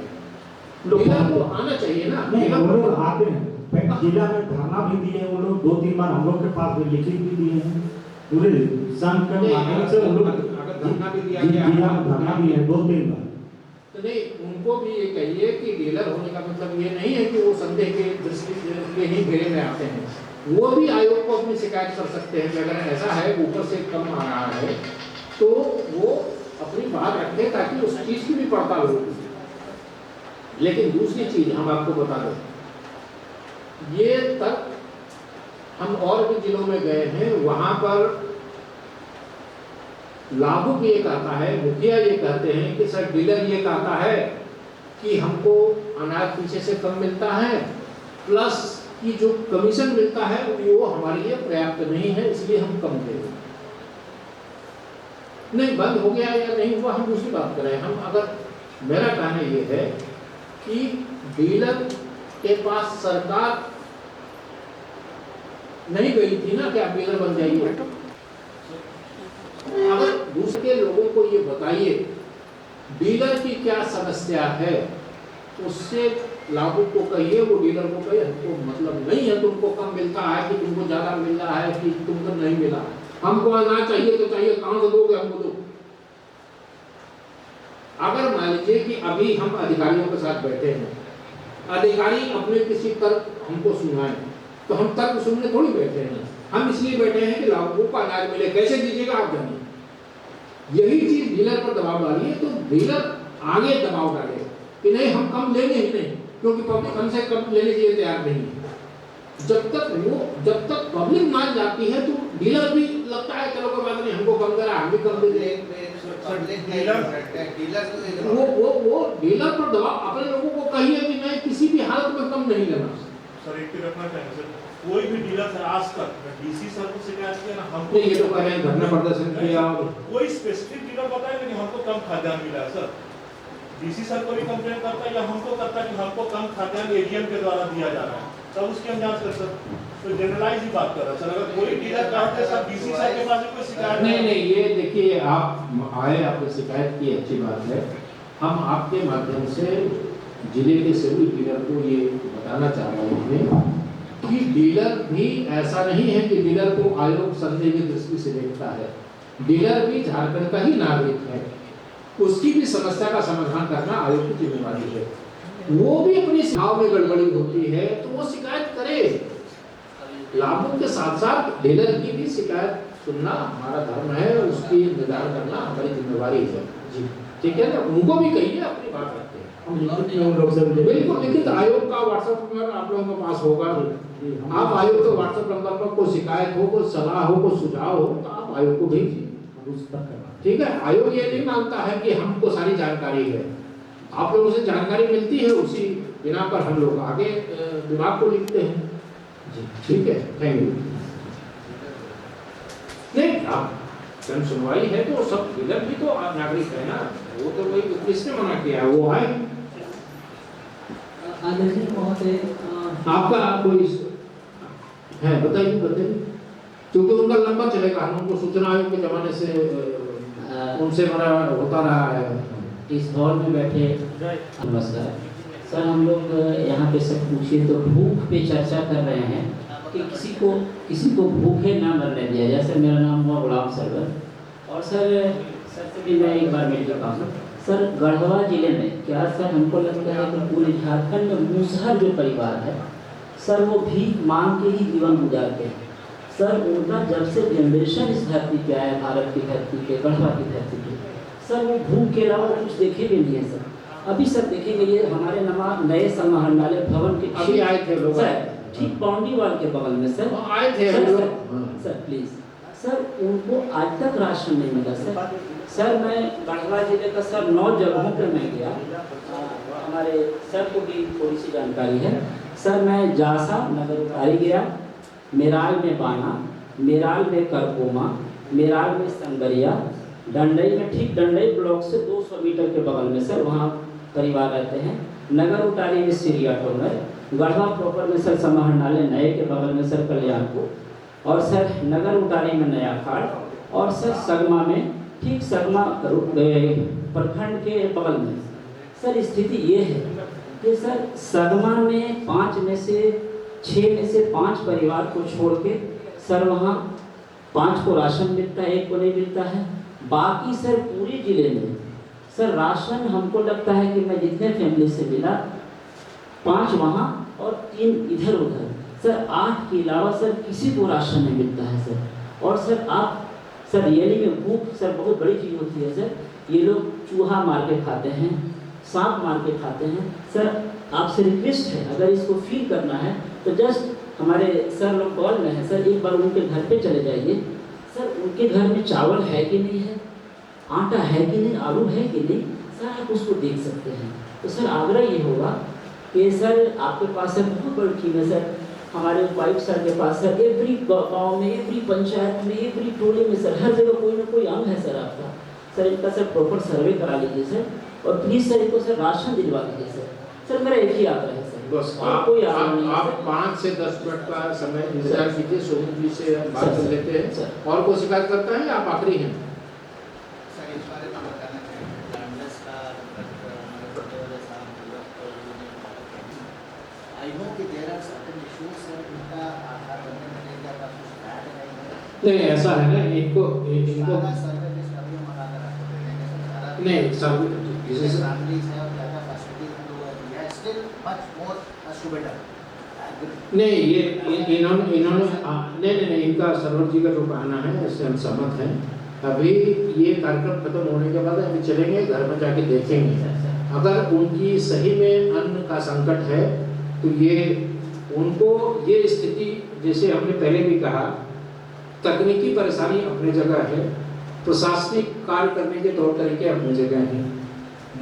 [SPEAKER 2] डीलर को आना चाहिए ना।
[SPEAKER 7] वो लोग आते हैं, जिला में धरना भी दिए वो लोग, 2-3 बार हम लोग के पास भी लिखित भी दिए हैं, पूरे संघ के माध्यम से वो लोग
[SPEAKER 2] धरना भी दिया
[SPEAKER 7] जिला में धरना भी है 2-3 बार।
[SPEAKER 2] तो नहीं, उनको भी ये कहिए कि डीलर होने का मतलब ये नहीं है कि वो संदेह के दृष्टि के ही घेरे में आते हैं। वो भी आयोग को अपनी शिकायत कर सकते हैं कि अगर ऐसा है ऊपर से कम आ रहा है तो वो अपनी बात रखें ताकि उस चीज की भी पड़ताल हो। लेकिन दूसरी चीज हम आपको बता दें, ये तक हम और भी जिलों में गए हैं, वहां पर लाभुक ये कहता है, मुखिया ये कहते हैं कि सर डीलर ये कहता है कि हमको अनाज पीछे से कम मिलता है, प्लस कि जो कमीशन मिलता है वो हमारे लिए पर्याप्त नहीं है, इसलिए हम कम देंगे। नहीं बंद हो गया या नहीं हुआ हम दूसरी बात करें। हम अगर, मेरा कहना ये है कि डीलर के पास सरकार नहीं गई थी ना कि आप डीलर बन जाइए। अगर दूसरे लोगों को ये बताइए डीलर की क्या समस्या है, उससे लाभुक को कहिए, वो डीलर को कहिए हमको मतलब नहीं है तुमको कम मिलता है कि तुमको ज्यादा मिल रहा है कि तुमको नहीं मिला, हमको अनाज चाहिए तो चाहिए, कहां से दोगे हमको दो। अगर मान लीजिए कि अभी हम अधिकारियों के साथ बैठे हैं, अधिकारी अपने किसी तर्क हमको सुनाए, तो हम तर्क सुनने थोड़ी बैठे हैं, हम इसलिए बैठे हैं कि लाभुकों को अनाज मिले। कैसे दीजिएगा आप जानिए। यही चीज डीलर पर दबाव डालिए तो डीलर आगे दबाव डाले कि नहीं हम कम लेंगे ही नहीं, क्योंकि पब्लिक हमसे कम लेने के लिए तैयार नहीं है। जब तक पब्लिक मान जाती है तो डीलर भी लगता है चलो कोई बात नहीं, हमको कम करा, हम भी कम दे दें। वो डीलर पर दबाव, अपने लोगों को कहिए कि नहीं किसी भी हालत में कम नहीं लेना।
[SPEAKER 3] सर एक रखना चाहिए सर, कोई भी डीलर से आज तक डीसी सर को शिकायत किया ना, हमको
[SPEAKER 2] ये तो कह रहे हैं धरना प्रदर्शन किया,
[SPEAKER 3] कोई स्पेसिफिक डीलर बताए लेकिन हमको कम खाद्यान्न मिला है सर। डीसी सर को भी कंप्लेन करता है या हमको करता है कि हमको कम खाद्यान्न एडीएम के द्वारा दिया जा रहा है, तब उसकी हम जांच कर सकते। तो जनरलाइज ही बात कर रहा है सर, अगर कोई डीलर कहते हैं सर डीसी सर के पास कोई शिकायत
[SPEAKER 2] नहीं, ये देखिए आप आए, आपने शिकायत की, अच्छी बात है। हम आपके माध्यम से जिले के सभी डीलर को ये बताना चाह रहे हैं कि डीलर भी ऐसा नहीं है कि डीलर को आयोग संदेह की दृष्टि से देखता है। डीलर भी झारखंड का ही नागरिक है, उसकी भी समस्या का समाधान करना आयोग की जिम्मेदारी है। वो भी अपनी सेवाओं में गड़बड़ी होती है तो वो शिकायत करे। लाभों के साथ साथ डीलर की भी शिकायत सुनना हमारा धर्म है, उसकी निदान करना हमारी जिम्मेदारी है। जी ठीक है ना, उनको भी कहिए अपनी बात रखते हैं। बिल्कुल लिखित आयोग का व्हाट्सएप नंबर आप लोगों के पास होगा। आप आयोग के व्हाट्सएप नंबर पर कोई शिकायत हो, कोई सलाह हो, कोई सुझाव हो तो आप आयोग को भेजिए। ठीक है, आयोग ये नहीं मानता है कि हमको सारी जानकारी है, आप लोगों से जानकारी मिलती है, उसी बिना पर हम लोग आगे विभाग को लिखते हैं। जी ठीक है, थैंक यू। नहीं आप जन सुनवाई है तो सब डीलर भी तो नागरिक है ना, वो तो वही किसने मना किया, वो है
[SPEAKER 9] आदरणीय महोदय,
[SPEAKER 2] आपका कोई है बताइए क्योंकि उनका लंबा चलेगा, हम उनको सूचना आयोग के जमाने से उनसे मना होता रहा है।
[SPEAKER 10] इस हॉल में बैठे नमस्कार सर, हम लोग यहाँ पे सब पूछिए तो भूख पे चर्चा कर रहे हैं कि किसी को भूखे ना मरने दिया जाए। सर मेरा नाम हुआ गुलाम सरवर और सर से भी मैं एक बार मिल चुका हूँ। सर गढ़वा जिले में क्या सर हमको लगता है कि पूरे झारखंड में मुसहर जो परिवार है सर वो भीख मांग के ही जीवन गुजारते हैं। सर उनका जब से जनरेशन इस धरती पे आया, भारत की धरती पे, गढ़वा की धरती पे, सर वो भूख के अलावा कुछ देखे भी नहीं है सर। अभी सर देखेंगे ये हमारे नए समाहरणालय भवन के
[SPEAKER 2] अभी आए थे लोग,
[SPEAKER 10] ठीक बाउंड्री वॉल के बगल में सर।
[SPEAKER 2] आए थे
[SPEAKER 10] सर,
[SPEAKER 2] वो
[SPEAKER 10] सर,
[SPEAKER 2] लोग। हाँ।
[SPEAKER 10] सर प्लीज सर, उनको आज तक राशन नहीं मिला सर। सर मैं गढ़वा जिले का सर 9 जगहों पे मैं गया, हमारे सर को भी थोड़ी सी जानकारी है सर। मैं जासा नगर उतारी गया, मेराल में बाना, मेराल में करकोमा, मेराल में संगरिया, डंडई में, ठीक डंडई ब्लॉक से 200 मीटर के बगल में सर, वहाँ परिवार रहते हैं। नगर उतारी में सिरिया टोनर, गढ़वा प्रॉपर में सर समाहरणालय नए के बगल में सर कल्याणपुर, और सर नगर उतारी में नया खाड़, और सर सगमा में, ठीक सगमा प्रखंड के बगल में। सर स्थिति ये है कि सर सगमा में 5 में से 5 परिवार को छोड़ के सर वहाँ 5 को राशन मिलता है, 1 को नहीं मिलता है। बाकी सर पूरे जिले में सर राशन हमको लगता है कि मैं जितने फैमिली से मिला 5 वहाँ और 3 इधर उधर सर, 8 के अलावा सर किसी को राशन नहीं मिलता है सर। और सर आप सर रियली में भूख सर बहुत बड़ी चीज़ होती है सर। ये लोग चूहा मार के खाते हैं, सांप मार के खाते हैं सर। आपसे रिक्वेस्ट है, अगर इसको फील करना है तो जस्ट हमारे सर लोग कॉल में है सर, एक बार उनके घर पे चले जाइए सर। उनके घर में चावल है कि नहीं है, आटा है कि नहीं, आलू है कि नहीं सर, आप उसको देख सकते हैं। तो सर आग्रह ये होगा कि सर आपके पास सर बहुत बड़ी टीम है सर, हमारे उपायुक्त सर के पास सर, एवरी गाँव में, एवरी पंचायत में, एवरी टोली में सर, हर जगह कोई ना कोई अंग है सर आपका। सर इनका सर प्रॉपर सर्वे करा लीजिए सर, और प्लीज़ सर इनको सर राशन दिलवा दीजिए सर। सर मेरा एक ही आग्रह है सर,
[SPEAKER 2] बस
[SPEAKER 10] और कोई आग्रह नहीं है
[SPEAKER 2] आप
[SPEAKER 10] सर।
[SPEAKER 2] 5 से 10 मिनट का समय इंतजार कीजिए, सोनू जी से बात कर लेते हैं।
[SPEAKER 10] सर।
[SPEAKER 2] और कोई शिकायत करता है या आप आखिरी हैं?
[SPEAKER 8] सर इस बारे में बताना चाहिए लैंडलेस का आई नो कि there are certain issues sir, उनका आधार बनने में नहीं जाता, कुछ बैड नहीं है।
[SPEAKER 2] नहीं ऐसा है ना, इनको
[SPEAKER 8] सारा सर्वे लिस्ट अभी हम बना कर रखते हैं सारा।
[SPEAKER 2] नहीं सब
[SPEAKER 8] जैसे फैमिलीज है और क्या-क्या फैसिलिटीज हम लोग हैं, we are still much more has to be done.
[SPEAKER 2] नहीं ये इन्होंने नहीं, इनका सरवर जी का जो कहना है इससे हम सहमत हैं। अभी ये कार्यक्रम खत्म होने के बाद अभी चलेंगे घर में जाके देखेंगे, अगर उनकी सही में अन्न का संकट है तो ये उनको ये स्थिति, जैसे हमने पहले भी कहा, तकनीकी परेशानी अपनी जगह है, प्रशासनिक कार्य करने के तौर तरीके अपनी जगह हैं।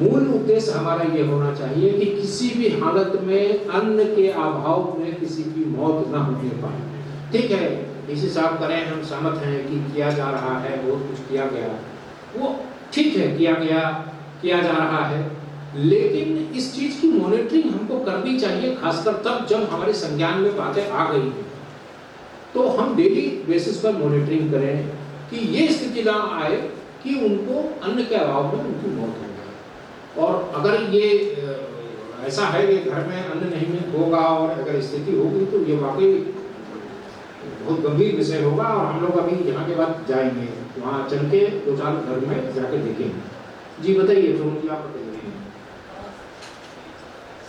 [SPEAKER 2] मूल उद्देश्य हमारा ये होना चाहिए कि किसी भी हालत में अन्न के अभाव में किसी की मौत न होने पाए। ठीक है, डीसी साहब करें, हम सहमत हैं कि किया जा रहा है, बहुत कुछ किया गया, वो ठीक है, किया जा रहा है, लेकिन इस चीज की मॉनिटरिंग हमको करनी चाहिए, खासकर तब जब हमारे संज्ञान में बातें आ गई हैं, तो हम डेली बेसिस पर मॉनिटरिंग करें कि ये स्थिति ना आए कि उनको अन्न के अभाव में उनकी मौत हो जाए। और अगर ये ऐसा है कि घर में अन्न नहीं होगा और अगर स्थिति होगी तो ये वाकई बहुत गंभीर विषय होगा, और हम लोग अभी यहाँ के बाद जाएंगे, वहाँ चल के 2-4 घर में जाके देखेंगे। जी बताइए, सोनू जी आप बताइए।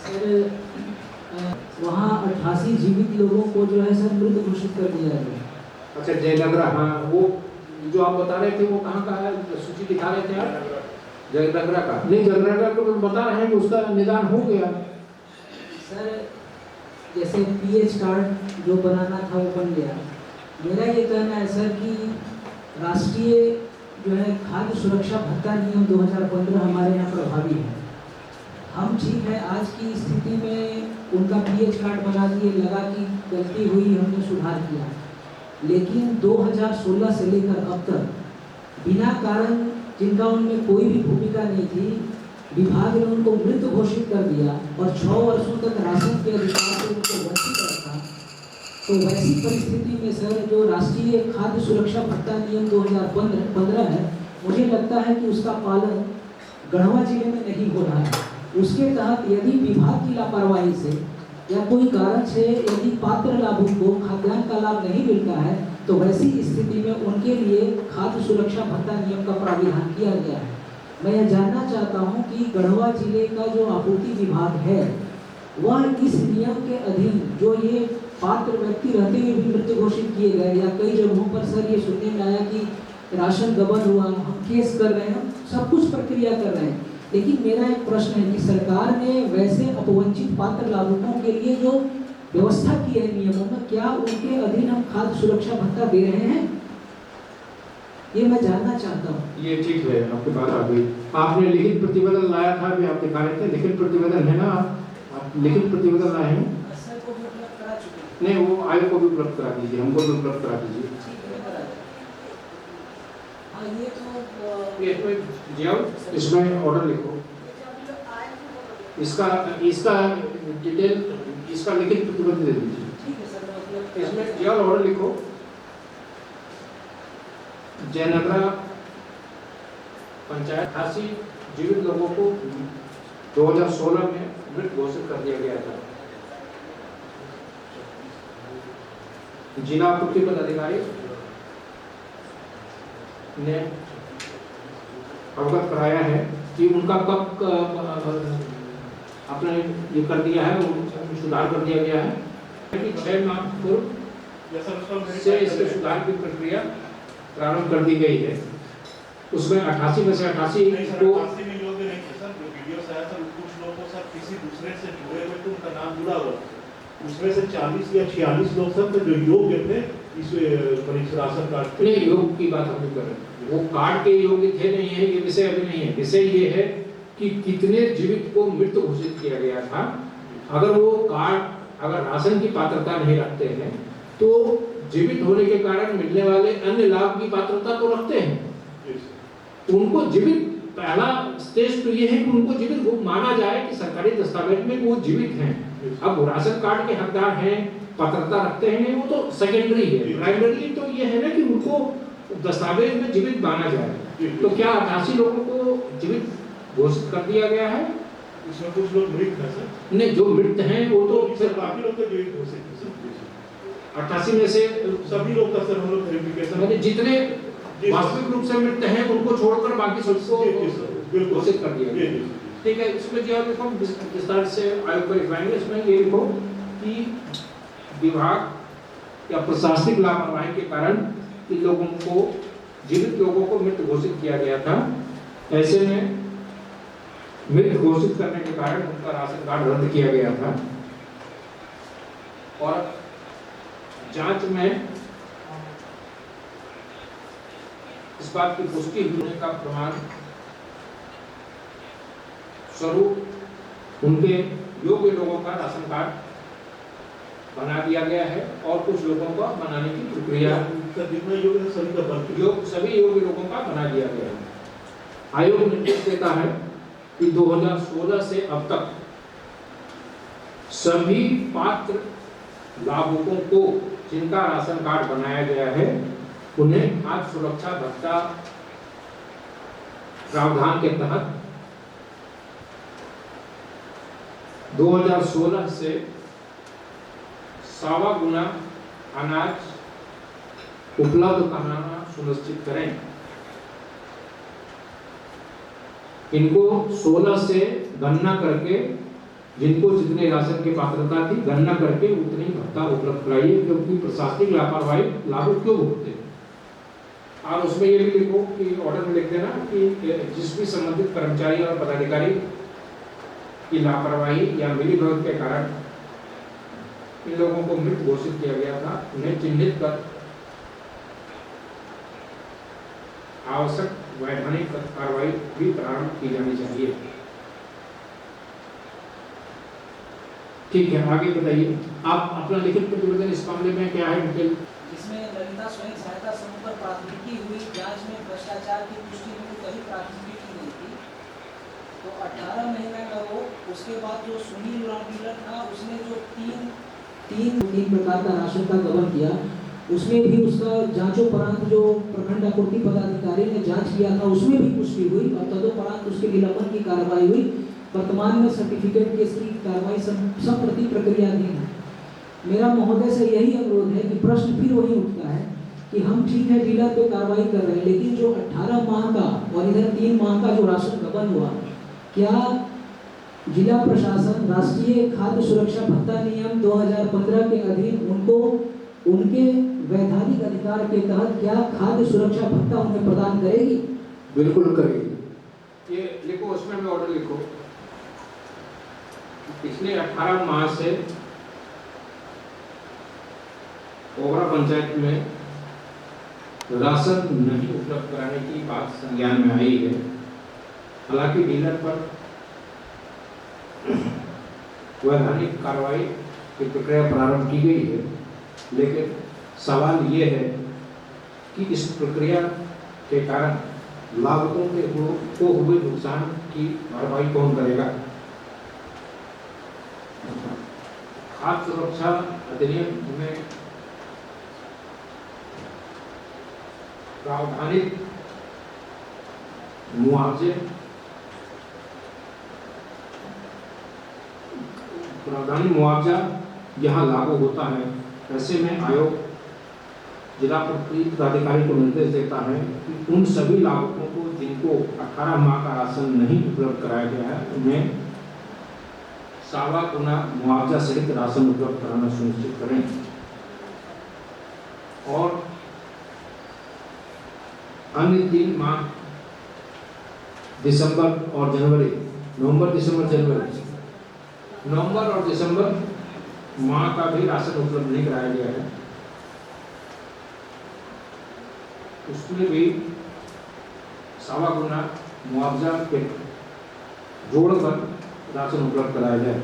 [SPEAKER 9] सर वहाँ 88 जीवित लोगों को जो है सर मृत घोषित कर दिया गया।
[SPEAKER 2] अच्छा जयनगरा, हाँ वो जो आप बता रहे थे वो कहाँ का है, सूची दिखा रहे थे आप? जयनगरा का नहीं, जयनगरा को तो बता रहे हैं कि उसका निदान हो गया
[SPEAKER 9] सर। जैसे पीएच कार्ड जो बनाना था वो बन गया। मेरा ये कहना है सर कि राष्ट्रीय जो है खाद्य सुरक्षा भत्ता नियम 2015 हमारे यहाँ प्रभावी है। हम ठीक है आज की स्थिति में उनका पीएच कार्ड बना दिए, लगा कि गलती हुई, हमने सुधार किया, लेकिन 2016 से लेकर अब तक बिना कारण, जिनका उनमें कोई भी भूमिका नहीं थी, विभाग ने उनको मृत घोषित कर दिया और 6 वर्षों तक राशन के अधिकार से उनको वंचित रखा। तो वैसी परिस्थिति में सर जो राष्ट्रीय खाद्य सुरक्षा भत्ता नियम 2015 है, मुझे लगता है कि उसका पालन गढ़वा जिले में नहीं हो रहा है। उसके तहत यदि विभाग की लापरवाही से या कोई कारण से यदि पात्र लाभुक को खाद्यान्न का लाभ नहीं मिलता है, तो वैसी स्थिति में उनके लिए खाद्य सुरक्षा भत्ता नियम का प्राविधान किया गया है। मैं यह जानना चाहता हूं कि गढ़वा जिले का जो आपूर्ति विभाग है वह इस नियम के अधीन जो ये पात्र व्यक्ति रहते हुए भी मृत घोषित किए गए, या कई जगहों पर सर ये सुनने में आया कि राशन गबन हुआ, हम केस कर रहे हैं, सब कुछ प्रक्रिया कर रहे हैं, लेकिन मेरा एक प्रश्न है कि सरकार ने वैसे अपवंचित पात्र लाभुकों के लिए जो व्यवस्था की है नियमों में, क्या उनके अधीन हम खाद्य सुरक्षा भत्ता दे रहे हैं? ये मैं जानना चाहता हूँ।
[SPEAKER 2] ये ठीक है, आपकी बात आ गई। आपने लिखित प्रतिवेदन लाया था, अभी आप दिखा रहे थे, लिखित प्रतिवेदन है ना? आप लिखित प्रतिवेदन लाए हैं?
[SPEAKER 9] सर को भी उपलब्ध करा चुके हैं।
[SPEAKER 2] नहीं, वो आयोग को भी उपलब्ध करा दीजिए, हमको भी उपलब्ध करा दीजिए।
[SPEAKER 9] हाँ, ये तो
[SPEAKER 2] इसमें जियाओ, इसमें ऑर्डर लिखो, इसका डिटेल, इसका लिखित प्रतिवेदन दे दीजिए।
[SPEAKER 9] ठीक है सर,
[SPEAKER 2] इसमें जियाओ ऑर्डर लिखो, जयनगरा पंचायत 88 जीवित लोगों को 2016 में मृत घोषित कर दिया गया था। जिला पूर्ति पदाधिकारी ने अवगत कराया है कि उनका कब अपने ये कर दिया है, सुधार कर दिया गया है कि 6 माह पूर्व से इसके सुधार की प्रक्रिया प्रारंभ कर दी गई है। उसमें 88 में से 88 को
[SPEAKER 3] में योग्य नहीं थे सर, जो वीडियो से आया सर, कुछ लोगों को सर किसी दूसरे से जुड़े हुए तो उनका नाम जुड़ा हुआ, उसमें से 40 या 46 लोग सर जो योग्य थे इस राशन कार्ड के।
[SPEAKER 2] नहीं, योग की बात हम नहीं कर रहे, वो कार्ड के योग्य थे नहीं है, ये विषय अभी नहीं है। विषय ये है कि कितने जीवित को मृत घोषित किया गया था। अगर वो कार्ड अगर राशन की पात्रता नहीं रखते हैं तो जीवित होने के कारण मिलने वाले अन्य लाभ की पात्रता तो रखते हैं। उनको जीवित, पहला स्टेज तो ये है कि उनको जीवित माना जाए कि सरकारी दस्तावेज में वो जीवित हैं। अब वो राशन कार्ड के हकदार हैं, पात्रता रखते हैं नहीं, वो तो सेकेंडरी है। प्राइमरी तो ये है ना कि उनको दस्तावेज में जीवित माना जाए। तो क्या 88 लोगों को जीवित घोषित कर दिया गया है?
[SPEAKER 3] इसमें कुछ लोग मृत हैं सर।
[SPEAKER 2] नहीं, जो मृत हैं वो तो
[SPEAKER 3] फिर बाकी लोग तो जीवित घोषित हैं सर।
[SPEAKER 2] 88 में से
[SPEAKER 3] सभी लोग का सर हम लोग वेरिफिकेशन,
[SPEAKER 2] मतलब जितने वास्तविक रूप से मृत हैं उनको छोड़कर बाकी सबको घोषित कर दिया गया। ठीक है, इसमें जो है हम विस्तार से आयोग पर लिखवाएंगे। इसमें ये लिखो कि विभाग या प्रशासनिक लापरवाही के कारण इन लोगों को, जीवित लोगों को मृत घोषित किया गया था। ऐसे में मृत घोषित करने के कारण उनका राशन कार्ड रद्द किया गया था और जांच में इस बात की पुष्टि होने का प्रमाण स्वरूप उनके योग्य लोगों का राशन कार्ड बना दिया गया है और कुछ लोगों का बनाने की प्रक्रिया सभी योग्य लोगों का बना दिया गया है। आयोग निर्देश देता है कि 2016 से अब तक सभी पात्र लाभुकों को जिनका राशन कार्ड बनाया गया है उन्हें खाद्य सुरक्षा भत्ता प्रावधान के तहत 2016 से 1.25 गुना अनाज उपलब्ध कराना सुनिश्चित करें। इनको 16 से गणना करके जिनको जितने राशन की पात्रता थी गणना करके उतनी भत्ता उपलब्ध कराइए, क्योंकि प्रशासनिक लापरवाही लागू क्यों होते हैं। और उसमें ये भी लिखो कि ऑर्डर में लिख देना कि जिस भी संबंधित कर्मचारी और पदाधिकारी की लापरवाही या मिलीभगत के कारण इन लोगों को मृत घोषित किया गया था, उन्हें चिन्हित कर आवश्यक वैधानिक कार्रवाई भी प्रारंभ की जानी चाहिए। ठीक है, आगे बताइए आप अपना लिखित प्रतिवेदन इस मामले में क्या है डिटेल?
[SPEAKER 9] इसमें ललिता स्वयं सहायता समूह पर प्राथमिकी हुई जांच में भ्रष्टाचार की पुष्टि हुई, कहीं प्राथमिकी की गई थी। तो 18 महीने का वो, उसके बाद जो सुनील डीलर था उसने जो तीन प्रकार का राशन का गबन किया, उसमें भी उसका जांचोपरांत जो प्रखंड आपूर्ति पदाधिकारी ने जांच किया था उसमें भी पुष्टि हुई और तदोपरांत उसके निलंबन की कार्रवाई हुई। वर्तमान में सर्टिफिकेट केस की कार्रवाई संप्रति प्रक्रियाधीन है। मेरा महोदय से यही अनुरोध है कि प्रश्न फिर वही उठता है कि हम ठीक है डीलर पे कार्रवाई कर रहे हैं, लेकिन जो 18 माह का और इधर 3 माह का जो राशन गबन हुआ, क्या जिला प्रशासन राष्ट्रीय खाद्य सुरक्षा भत्ता नियम 2015 के अधीन उनको उनके वैधानिक अधिकार के तहत क्या खाद्य सुरक्षा भत्ता उन्हें प्रदान करेगी?
[SPEAKER 2] बिल्कुल करेगी। ये लिखो, उसमें मैं ऑर्डर लिखो, पिछले 18 माह से ओबरा पंचायत में राशन नहीं उपलब्ध कराने की बात संज्ञान में आई है। हालांकि डीलर पर वैधानिक कार्रवाई की प्रक्रिया प्रारंभ की गई है, लेकिन सवाल ये है कि इस प्रक्रिया के कारण लाभुकों को हुए नुकसान की भरपाई कौन करेगा। खाद्य सुरक्षा अधिनियम में प्रावधानिक मुआवजे प्रावधानिक मुआवजा यहाँ लागू होता है। ऐसे में आयोग जिला पदाधिकारी को निर्देश देता है कि उन सभी लाभुकों को जिनको 18 माह का राशन नहीं उपलब्ध कराया गया है, उन्हें 1.25 गुना मुआवजा सहित राशन उपलब्ध कराना सुनिश्चित करें। और अन्य 3 माह दिसंबर और जनवरी, नवंबर और दिसंबर माह का भी राशन उपलब्ध नहीं कराया गया है, उसमें भी 1.25 गुना मुआवजा के जोड़कर राशन उपलब्ध कराया जाए।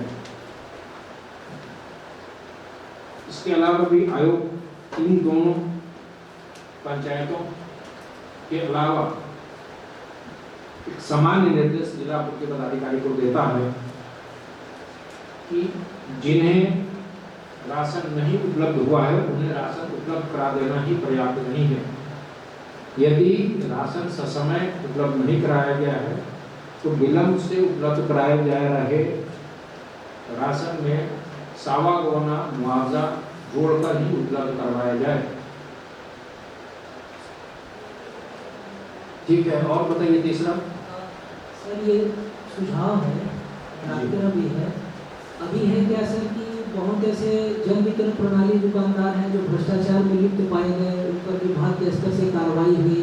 [SPEAKER 2] इसके अलावा भी आयोग इन दोनों पंचायतों के अलावा एक सामान्य निर्देश जिला पदाधिकारी को देता है कि जिन्हें राशन नहीं उपलब्ध हुआ है उन्हें राशन उपलब्ध करा देना ही पर्याप्त नहीं है। यदि राशन ससमय उपलब्ध नहीं कराया गया है तो विलंब से उपलब्ध कराए जा रहे राशन में 1.25 गुना मुआवजा जोड़कर ही उपलब्ध करवाया जाए। ठीक है, और बताइए तीसरा।
[SPEAKER 9] सर ये सुझाव है, प्रार्थना भी है। अभी है क्या सर कि बहुत ऐसे जन वितरण प्रणाली दुकानदार हैं जो भ्रष्टाचार में लिप्त पाए गए, उन पर विभाग के स्तर से कार्रवाई हुई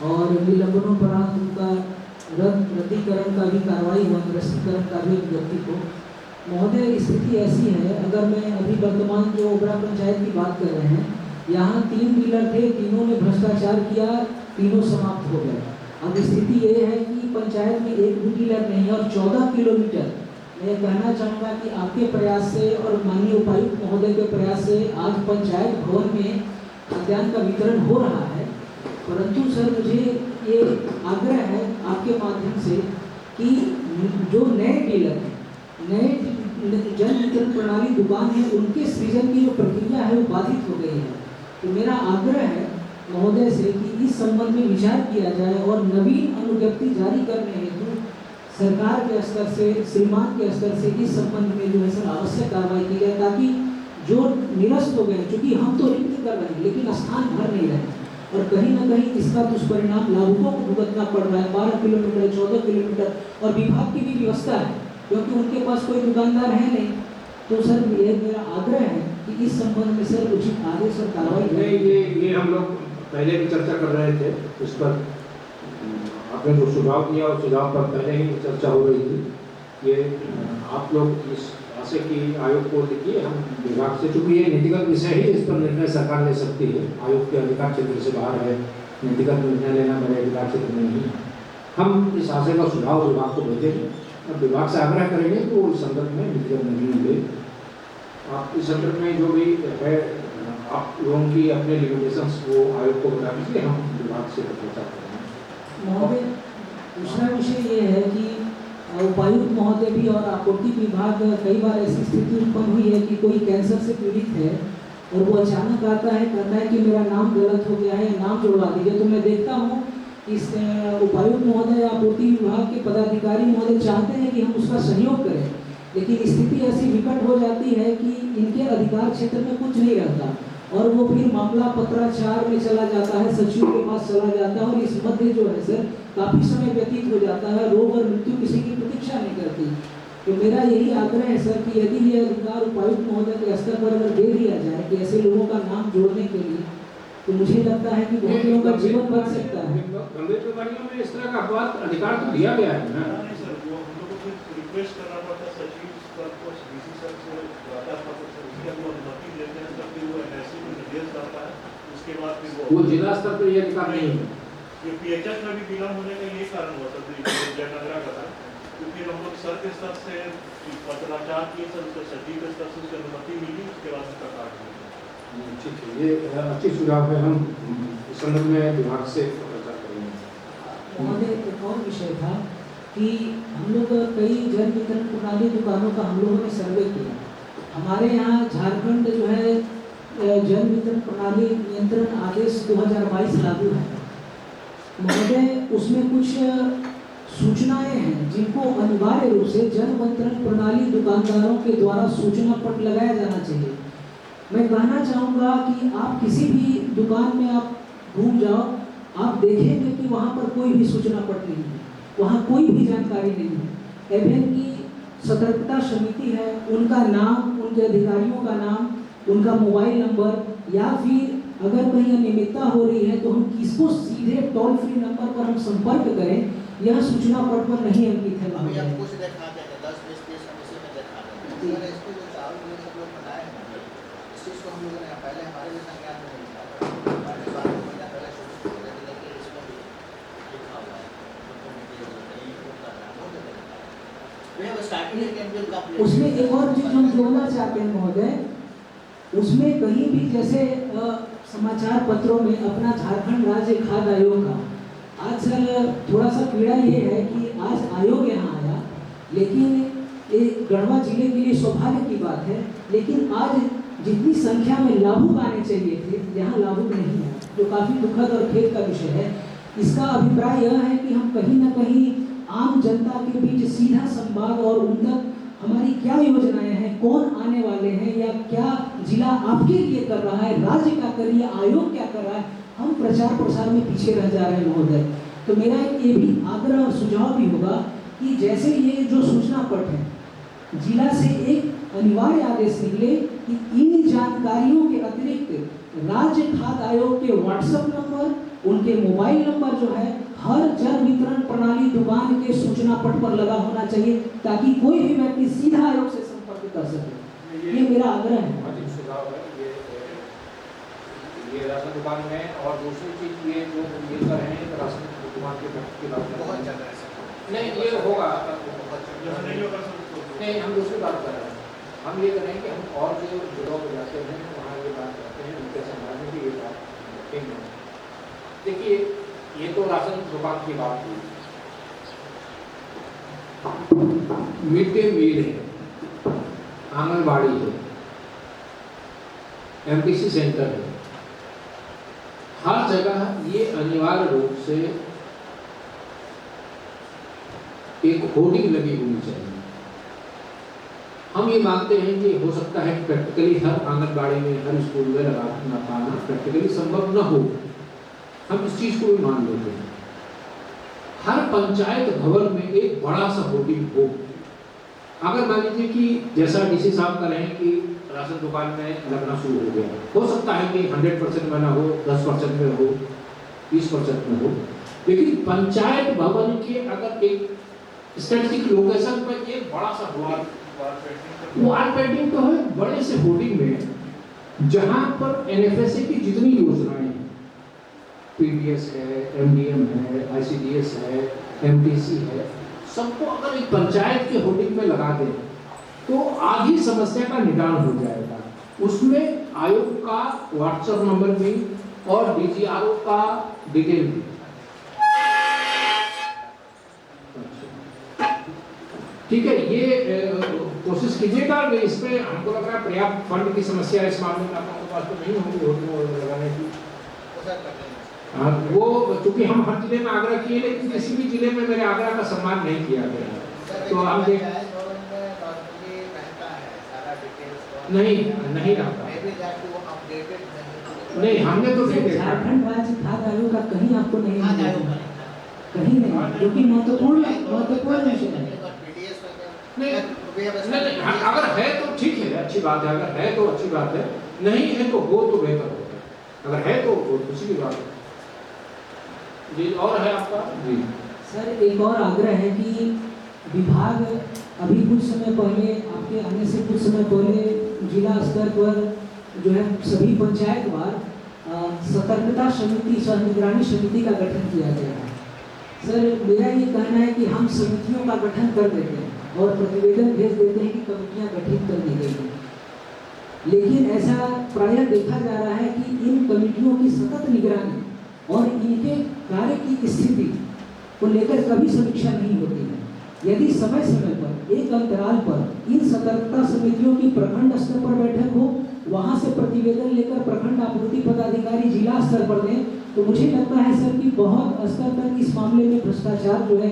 [SPEAKER 9] और विलंबनों पर उनका रद्दीकरण का भी कार्रवाई हुआ, निरस्तीकरण का भी व्यक्ति को। महोदय स्थिति ऐसी है, अगर मैं अभी वर्तमान जो ओबरा पंचायत की बात कर रहे हैं, यहाँ 3 डीलर थे, तीनों ने भ्रष्टाचार किया, तीनों समाप्त हो गए। अब स्थिति ये है कि पंचायत में एक भी डीलर नहीं और 14 किलोमीटर। मैं कहना चाहूँगा कि आपके प्रयास से और माननीय उपायुक्त महोदय के प्रयास से आज पंचायत भवन में खाद्यान्न का वितरण हो रहा है, परंतु सर मुझे ये आग्रह है आपके माध्यम से कि जो नए डीलर हैं, नए जन वितरण प्रणाली दुकान है, उनके सृजन की जो प्रक्रिया है वो बाधित हो गई है। तो मेरा आग्रह है महोदय से कि इस संबंध में विचार किया जाए और नवीन अनुज्ञप्ति जारी करने हेतु सरकार के स्तर से, श्रीमान के स्तर से इस संबंध में जो है सर आवश्यक कार्रवाई की जाए, ताकि जो निरस्त हो गए, क्योंकि हम तो रिक्त कर रहे हैं लेकिन स्थान भर नहीं रहे और कहीं ना कहीं इसका दुष्परिणाम लाभुकों को भुगतना पड़ रहा है। 12 किलोमीटर, 14 किलोमीटर और विभाग की भी व्यवस्था है क्योंकि उनके पास कोई दुकानदार है नहीं। तो सर ये मेरा आग्रह है कि इस संबंध में सर उचित आदेश और कार्रवाई।
[SPEAKER 2] ये हम लोग पहले भी चर्चा कर रहे थे, इस पर आपने जो सुझाव दिया उस सुझाव पर पहले ही चर्चा हो रही थी। ये आप लोग इस आशय की आयोग को लिखिए, हम विभाग से, चूँकि ये नीतिगत विषय ही, इस पर निर्णय सरकार ले सकती है, आयोग के अधिकार क्षेत्र से बाहर है, नीतिगत निर्णय लेना मेरे अधिकार क्षेत्र में नहीं है। हम इस आशय का सुझाव विभाग को भेजेंगे और विभाग से आग्रह करेंगे कि वो इस संदर्भ में नीतिगत निर्णय ले। आप इस संदर्भ में जो भी है आप लोगों की अपने लिमिटेशंस वो आयोग को बता दीजिए, हम विभाग से चर्चा करेंगे।
[SPEAKER 9] महोदय दूसरा विषय ये है कि उपायुक्त महोदय भी और आपूर्ति विभाग कई बार ऐसी स्थिति उत्पन्न हुई है कि कोई कैंसर से पीड़ित है और वो अचानक आता है, कहता है कि मेरा नाम गलत हो गया है, नाम जुड़वा दीजिए। तो मैं देखता हूँ इस उपायुक्त महोदय, आपूर्ति विभाग के पदाधिकारी महोदय चाहते हैं कि हम उसका सहयोग करें, लेकिन स्थिति ऐसी विकट हो जाती है कि इनके अधिकार क्षेत्र में कुछ नहीं रहता और वो फिर मामला पत्राचार में चला जाता है, सचिव के पास चला जाता है और इस मध्य जो है सर काफ़ी समय व्यतीत हो जाता है, रोग और मृत्यु किसी की प्रतीक्षा नहीं करती। तो मेरा यही आग्रह है सर कि यदि ये अधिकार उपायुक्त महोदय के स्तर पर अगर दे दिया जाए कि ऐसे लोगों का नाम जोड़ने के लिए, तो मुझे लगता है कि बहुत लोगों का जीवन बच सकता है।
[SPEAKER 2] गंभीर बीमारियों में इस तरह का अपवाद अधिकार तो दिया गया है ना।
[SPEAKER 3] सर वो हम लोगों को रिक्वेस्ट करना पड़ता, सचिव सर को, डीसी सर से आता था, तो सर उसकी अनुमति लेते हैं, तब भी वो ऐसे सीरियस रहता है, उसके बाद फिर
[SPEAKER 2] वो जिला स्तर पर ये अधिकार नहीं है।
[SPEAKER 3] ये PHS में भी विलम्ब होने का ये कारण हुआ सर, जयनगरा का था, क्योंकि हम लोग सर के स्तर से पत्राचार किए सर, उसके सचिव के स्तर से उसकी अनुमति मिली, उसके बाद उसका कार्य हुआ।
[SPEAKER 2] ठीक है, ये अच्छी सुझाव है, हम इस संदर्भ में विभाग से चर्चा करेंगे।
[SPEAKER 9] महोदय एक और विषय था कि हम लोग कई जन वितरण प्रणाली दुकानों का हम लोगों ने सर्वे किया। हमारे यहाँ झारखंड जो है जन वितरण प्रणाली नियंत्रण आदेश 2022 लागू है महोदय, उसमें कुछ सूचनाएं हैं जिनको अनिवार्य रूप से जन वितरण प्रणाली दुकानदारों के द्वारा सूचना पट लगाया जाना चाहिए। मैं कहना चाहूँगा कि आप किसी भी दुकान में आप घूम जाओ, आप देखेंगे कि वहाँ पर कोई भी सूचना पट नहीं है, वहाँ कोई भी जानकारी नहीं है। एवं की सतर्कता समिति है, उनका नाम, उनके अधिकारियों का नाम, उनका मोबाइल नंबर, या फिर अगर कहीं अनियमितता हो रही है तो हम किसको सीधे टोल फ्री नंबर पर हम संपर्क करें, यह सूचना पट पर नहीं अंकित है।
[SPEAKER 8] अभी हम कुछ देखा देंगे 10-20 हम इसी में देखा देंगे। अगर इसके जो चावल ये सब लोग बनाए हैं, इस चीज़ को हम लोगों ने पहले हमारे भी संज्ञान में नहीं था, पहले बार महीना पहले शुरू कर देते, लेकिन इसमें भी लिखा हुआ है
[SPEAKER 9] उसमें एक और चीज हम जोड़ना चाहते हैं महोदय, उसमें कहीं भी जैसे समाचार पत्रों में अपना झारखंड राज्य खाद्य आयोग का आज सर थोड़ा सा पीड़ा ये है कि आज आयोग यहाँ आया, लेकिन ये गढ़वा जिले के लिए सौभाग्य की बात है, लेकिन आज जितनी संख्या में लाभुक आने चाहिए थे यहाँ लाभुक नहीं है, जो काफ़ी दुखद और खेद का विषय है। इसका अभिप्राय यह है कि हम कहीं ना कहीं आम जनता के बीच सीधा संवाद और उन तक हमारी क्या योजनाएं हैं, कौन आने वाले हैं, या क्या जिला आपके लिए कर रहा है, राज्य क्या कर रही है, आयोग क्या कर रहा है, हम प्रचार प्रसार में पीछे रह जा रहे हैं महोदय। तो मेरा ये भी आग्रह और सुझाव भी होगा कि जैसे ये जो सूचना पट है, जिला से एक अनिवार्य आदेश निकले कि इन जानकारियों के अतिरिक्त राज्य खाद्य आयोग के व्हाट्सएप नंबर, उनके मोबाइल नंबर जो है हर जन वितरण प्रणाली दुकान के सूचना पट पर लगा होना चाहिए, ताकि कोई भी व्यक्ति सीधा आयोग से संपर्क कर सके। ये मेरा आग्रह है।
[SPEAKER 2] सुझाव है ये राशन दुकान में। और दूसरी चीज ये जो ये कर रहे हैं राशन दुकान के बात
[SPEAKER 8] बहुत चल रहा है सर।
[SPEAKER 2] नहीं, ये होगा
[SPEAKER 3] नहीं,
[SPEAKER 2] हम दूसरी बात कर रहे हैं। हम ये करें कि हम और जो जगहों पर जाते हैं वहाँ ये बात करते हैं, उनके समाज में भी ये बात रखेंगे। देखिए, ये तो राशन दुकान की बात हुई, मिड डे मील है, आंगनबाड़ी है, MPC सेंटर है, हर जगह ये अनिवार्य रूप से एक होर्डिंग लगी होनी चाहिए। हम ये मानते हैं कि हो सकता है कि प्रैक्टिकली हर आंगनबाड़ी में, हर स्कूल में लगाना पाना प्रैक्टिकली संभव न हो, हम इस चीज को भी मान लेते हैं। हर पंचायत भवन में एक बड़ा सा होर्डिंग हो। अगर मान लीजिए कि जैसा DC साहब कर रहे हैं कि राशन दुकान में लगना शुरू हो गया, हो सकता है कि 100% में ना हो, 10% में हो, 20% में हो, लेकिन पंचायत भवन के अगर एक स्ट्रेटेजिक लोकेशन पर एक बड़ा सा वॉल पेंटिंग तो है, बड़े से होर्डिंग में जहां पर NFSA की जितनी योजनाएं हैं, PDS है, MDM है, ICDS है, MTC है, सबको अगर एक पंचायत के होर्डिंग में लगा दें तो आधी समस्या का निदान हो जाएगा। उसमें आयोग का व्हाट्सएप नंबर भी और DGRO का डिटेल भी। ठीक है, ये कोशिश कीजिएगा। इस पे हमको लग रहा है पर्याप्त फंड की समस्या इस मामले में आपके पास तो नहीं होगी लगाने की। वो चूंकि हम हर जिले में आग्रह किए, लेकिन किसी भी जिले में मेरे आग्रह का सम्मान नहीं किया गया, तो हम नहीं रहता। नहीं, हमने तो नहीं देखा।
[SPEAKER 9] झारखंड राज्य खाद्य आयोग का कहीं आपको नहीं मिलेगा, कहीं नहीं, क्योंकि महत्वपूर्ण विषय है।
[SPEAKER 2] नहीं, अगर है तो ठीक है, अच्छी बात है। अगर है तो अच्छी बात है, नहीं है तो हो तो बेहतर होगा। अगर है तो खुशी की बात है। जी, और है आपका? जी
[SPEAKER 9] सर, एक और आग्रह है कि विभाग अभी कुछ समय पहले, आपके आने से कुछ समय पहले जिला स्तर पर जो है सभी पंचायतवार सतर्कता समिति सह निगरानी समिति का गठन किया गया है। सर मेरा ये कहना है कि हम समितियों का गठन कर देते हैं और प्रतिवेदन भेज देते हैं कि कमिटियां गठित कर दी गई हैं, लेकिन ऐसा प्रायः देखा जा रहा है कि इन कमिटियों की सतत निगरानी और इनके कार्य की स्थिति को लेकर कभी समीक्षा नहीं होती है। यदि समय समय पर एक अंतराल पर इन सतर्कता समितियों की प्रखंड स्तर पर बैठक हो, वहां से प्रतिवेदन लेकर प्रखंड आपूर्ति पदाधिकारी जिला स्तर पर दें, तो मुझे लगता है सर कि बहुत स्तर तक इस मामले में भ्रष्टाचार जो है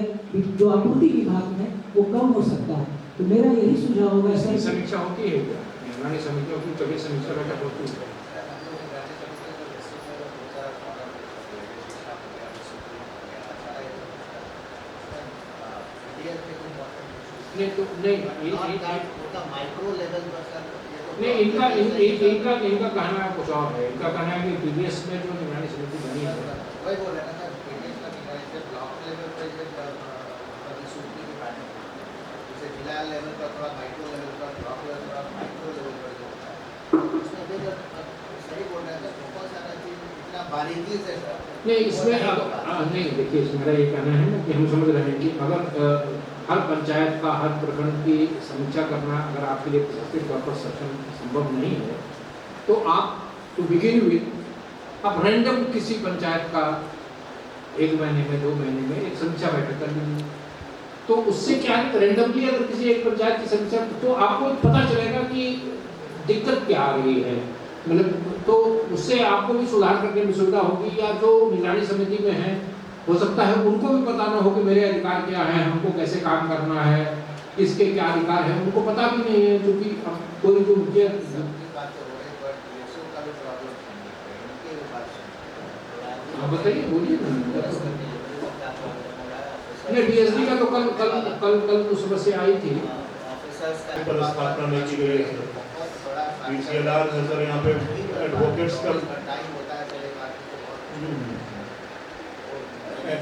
[SPEAKER 9] जो आपूर्ति विभाग में वो कम हो सकता है। तो मेरा यही सुझाव होगा सर।
[SPEAKER 2] समीक्षा होती है क्या? निगरानी समितियों की कभी समीक्षा बैठक होती है? नहीं तो नहीं
[SPEAKER 8] माइक्रो लेवल पर सर
[SPEAKER 2] नहीं, इनका कहना कुछ और है। इनका कहना है कि पीडीएस में जो निगरानी समिति बनी है
[SPEAKER 8] वही बोल रहे हैं सर, पीडीएस का निगरानी ब्लॉक लेवल पर सूची की बैठक, जैसे जिला लेवल पर थोड़ा माइक्रो लेवल पर, ब्लॉक लेवल पर माइक्रो लेवल पर जो होता है उसमें फिर सही बोल रहे हैं सर, बहुत सारा चीज इतना बारीकी से सर
[SPEAKER 2] नहीं इसमें नहीं। देखिए मेरा ये कहना है ना कि हम समझ रहे हैं कि अगर हर पंचायत का हर प्रखंड की समीक्षा करना अगर आपके लिए प्रशासनिक तौर पर सक्षम संभव नहीं है, तो आप टू बिगिन विथ आप रैंडम किसी पंचायत का 1 महीने में 2 महीने में एक समीक्षा बैठक कर लीजिए। तो उससे क्या है, रैंडमली अगर किसी एक पंचायत की समीक्षा, तो आपको पता चलेगा कि दिक्कत क्या आ रही है, मतलब तो उससे आपको भी सुधार करने में सुविधा होगी। या जो निगरानी समिति में है हो सकता है उनको भी पता ना हो कि मेरे अधिकार क्या है, हमको कैसे काम करना है, इसके क्या अधिकार है, उनको पता भी नहीं है। क्योंकि कोई जो मुझे बताइए, बोलिए नहीं डीएसडी का तो कल तो समस्या आई थी।
[SPEAKER 3] पदस्थापना नहीं की गई है पीसीएलआर है सर, यहाँ पे एडवोकेट्स का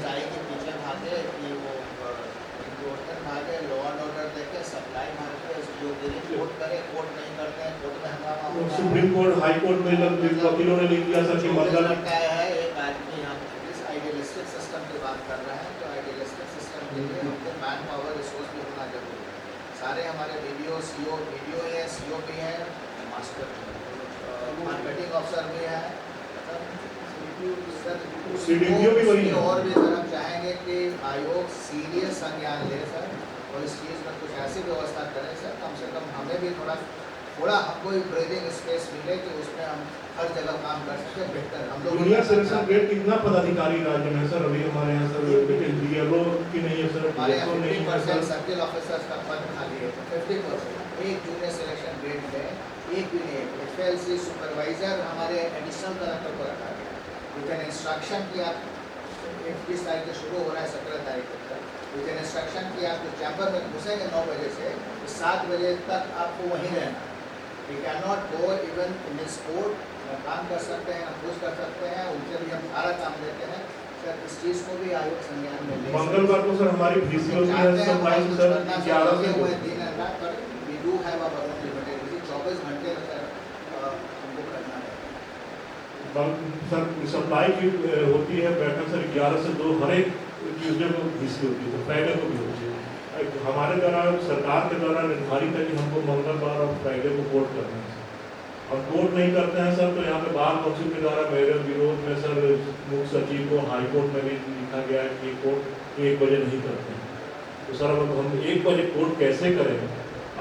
[SPEAKER 8] चाय के पीछे भागे कि वो रिपोर्टर भागे, लॉ एंड ऑर्डर देके सप्लाई मारते हैं, जो कोर्ट करे, कोर्ट नहीं करते हैं, कोर्ट में हंगामा,
[SPEAKER 3] सुप्रीम कोर्ट हाई कोर्ट में वकीलों ने लिख दिया सर कि मतलब
[SPEAKER 8] लगता है एक आदमी हम इस आइडियलिस्टिक सिस्टम की बात कर रहे हैं, तो आइडियलिस्टिक सिस्टम के लिए हमको मैन पावर रिसोर्स भी होना जरूरी है। सारे हमारे वीडियो है, सीओ भी है, मास्टर मार्केटिंग अफसर भी है,
[SPEAKER 3] सीडीपीओ भी वही है।
[SPEAKER 8] और भी सर हम चाहेंगे कि आयोग सीरियस संज्ञान ले सर और इस चीज़ में कुछ ऐसी व्यवस्था करें सर, कम से कम हमें भी थोड़ा हमको ब्रीदिंग स्पेस मिले कि उसमें हम हर जगह काम कर सकें बेहतर। हम लोग
[SPEAKER 3] जूनियर सिलेक्शन ग्रेड कितना पदाधिकारी राज्य में सर अभी हमारे यहाँ सर डीएलओ की नहीं है सर,
[SPEAKER 8] हमारे यहाँ 50% सर्किल ऑफिसर्स का पद खाली है, 50% एक जूनियर सिलेक्शन ग्रेड में एक भी नहीं है। एफएलसी सुपरवाइजर हमारे एडिशनल कलेक्टर को रखा गया, विद इंस्ट्रक्शन की आप 21 तारीख से शुरू हो रहा है 17 तारीख तक, विद इंस्ट्रक्शन की आप जो चैम्बर में घुसेंगे 9 बजे से 7 बजे तक आपको वहीं रहना। We can not go even in this court, न काम कर सकते हैं, न कुछ कर सकते हैं, उनसे भी हम सारा काम देते हैं सर। इस चीज़ को भी आयोग संज्ञान में ले
[SPEAKER 3] मंगलवार को सर हमारी VCO की है सप्लाई सर 11 से
[SPEAKER 8] दिन है ना, पर we do have a work limited 24 घंटे में सर हमको करना है
[SPEAKER 3] सर। सप्लाई की होती है बैठक सर 11 से 2 हर एक ट्यूजडे को VCO होती है, फ्राइडे को भी होती है। हमारे द्वारा सरकार के द्वारा निर्धारित है कि हमको मंगलवार और फ्राइडे को कोर्ट करना है। हम कोर्ट नहीं करते हैं सर, तो यहाँ पे बार काउंसिल के द्वारा मेरे विरोध में सर मुख्य सचिव को हाई कोर्ट में भी लिखा गया है कि कोर्ट 1 बजे नहीं करते हैं। तो सर अब हम 1 बजे कोर्ट कैसे करें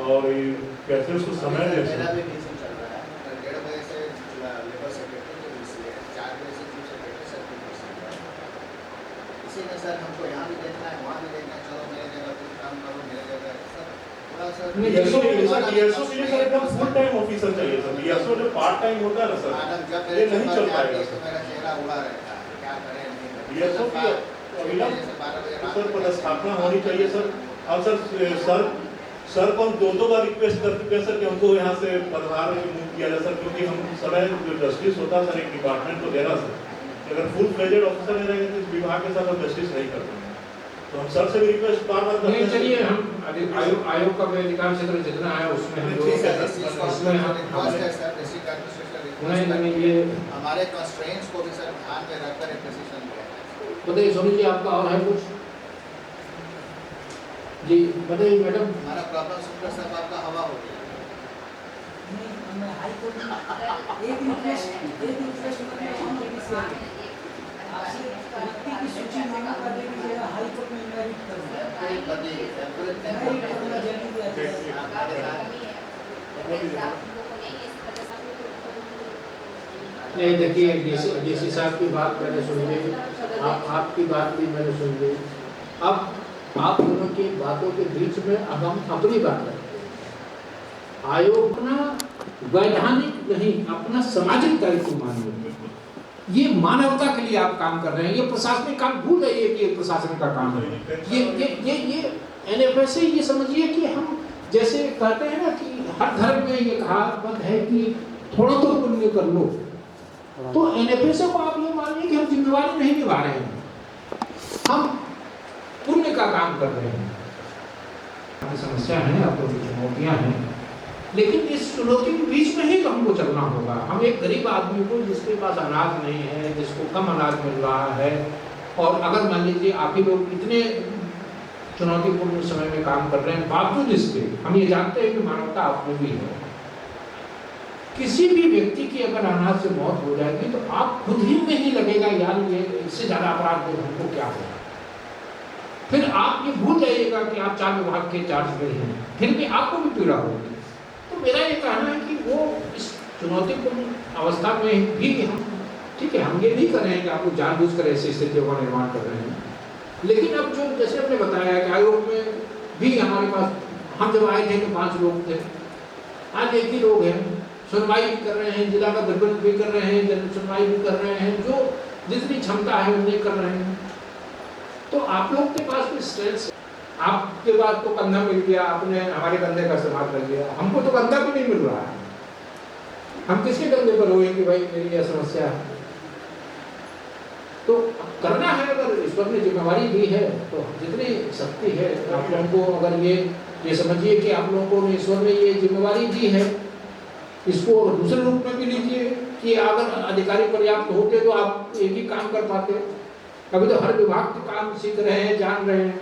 [SPEAKER 3] और कैसे उसको समय दें सर?
[SPEAKER 8] सर हमको यहाँ भी देखना है, वहाँ भी देखना है, चलो मेरे जगह तुम काम करो, मेरे जगह सर थोड़ा सा
[SPEAKER 3] DSO के लिए सर एकदम फुल टाइम ऑफिसर चाहिए सर। DSO जो पार्ट टाइम होता है ना सर, ये नहीं चल पाएगा सर।
[SPEAKER 8] मेरा चेहरा उड़ा रहता है, क्या करें नहीं
[SPEAKER 3] DSO की अविलंब सर पदस्थापना होनी चाहिए सर। और सर को हम 2 बार रिक्वेस्ट कर चुके हैं सर कि हमको यहाँ से पदभार रिमूव किया जाए सर, क्योंकि हम समय जो जस्टिस होता है सर एक डिपार्टमेंट को देना सर, अगर फुल फ्लेजेड ऑफिसर नहीं रहेंगे तो इस विभाग के साथ हम जस्टिस नहीं कर पाएंगे। तो हम सर से भी रिक्वेस्ट बार-बार करते हैं।
[SPEAKER 2] चलिए हम आयोग का अधिकार क्षेत्र जितना है उसमें हम
[SPEAKER 8] इसमें हम रिक्वेस्ट है सर, डिस्ट्रिक्ट एडमिनिस्ट्रेशन
[SPEAKER 2] नहीं ये
[SPEAKER 8] हमारे कंस्ट्रेंट्स को भी सर ध्यान में रखकर एक डिसीजन लिया है।
[SPEAKER 2] बताइए सोनी जी, आपका और है कुछ? जी बताइए मैडम।
[SPEAKER 8] हमारा प्रॉब्लम सुनकर सब आपका हवा हो गया।
[SPEAKER 9] मैं हाई कोर्ट एक रिक्वेस्ट आपसे व्यक्ति की सूची मांगा कर देंगे, हाई कोर्ट में मेरिट करूँगा
[SPEAKER 2] नहीं देखिए, डीसी साहब की बात मैंने सुन ली, आपकी बात भी मैंने सुन ली। अब आप दोनों की बातों के बीच में अब हम अपनी बात करें। आयोग अपना वैधानिक नहीं, अपना सामाजिक दायित्व मानिए। ये मानवता के लिए आप काम कर रहे हैं। ये प्रशासनिक काम भूल जाइए कि ये प्रशासन का काम है। ये NFSA ये समझिए कि हम जैसे कहते हैं ना कि हर धर्म में ये कहावत है कि थोड़ा तो पुण्य कर लो, तो NFSA को आप ये मानिए कि हम जिम्मेवारी नहीं निभा रहे हैं, हम पुण्य का काम कर रहे हैं। समस्या है, आप लोगों की चुनौतियां हैं, लेकिन इस चुनौती के बीच में ही तो हमको चलना होगा। हम एक गरीब आदमी को जिसके पास अनाज नहीं है, जिसको कम अनाज मिल रहा है, और अगर मान लीजिए आप ही लोग इतने चुनौतीपूर्ण समय में काम कर रहे हैं, बावजूद इसके हम ये जानते हैं कि मानवता आप में भी है। किसी भी व्यक्ति की अगर अनाज से मौत हो जाएगी तो आप खुद ही में ही लगेगा यार ये इससे ज्यादा अपराध तो हमको क्या होगा। फिर आप ये भूल जाइएगा कि आप 4 विभाग के चार्ज में हैं, फिर भी आपको भी पीड़ा होगी। तो मेरा ये कहना है कि वो इस चुनौतीपूर्ण अवस्था में भी हम ठीक है, हम ये नहीं कर रहे हैं कि आप लोग जानबूझकर ऐसी स्थितियों का निर्माण कर रहे हैं, लेकिन अब जो जैसे हमने बताया कि आयोग में भी हमारे पास, हम जब आए थे तो 5 लोग थे, आज 1 ही लोग हैं। सुनवाई भी कर रहे हैं, जिला का गठबंधन भी कर रहे हैं, जन सुनवाई भी कर रहे हैं, जो जितनी क्षमता है उतनी कर रहे हैं। तो आप लोग के पास भी स्ट्रेस, आपके पास तो कंधा मिल गया, आपने हमारे कंधे का इस्तेमाल कर लिया, हमको तो कंधा भी नहीं मिल रहा है। हम किसके कंधे पर रोए कि भाई मेरी यह समस्या है? तो करना है, अगर ईश्वर ने जिम्मेवारी दी है तो जितनी शक्ति है आप लोगों को, अगर ये समझिए कि आप लोगों को ईश्वर ने ये जिम्मेवारी दी है, इसको दूसरे रूप में भी लीजिए कि अगर अधिकारी पर्याप्त होते तो आप एक ही काम कर पाते। अभी तो हर विभाग के काम सीख रहे हैं, जान रहे हैं।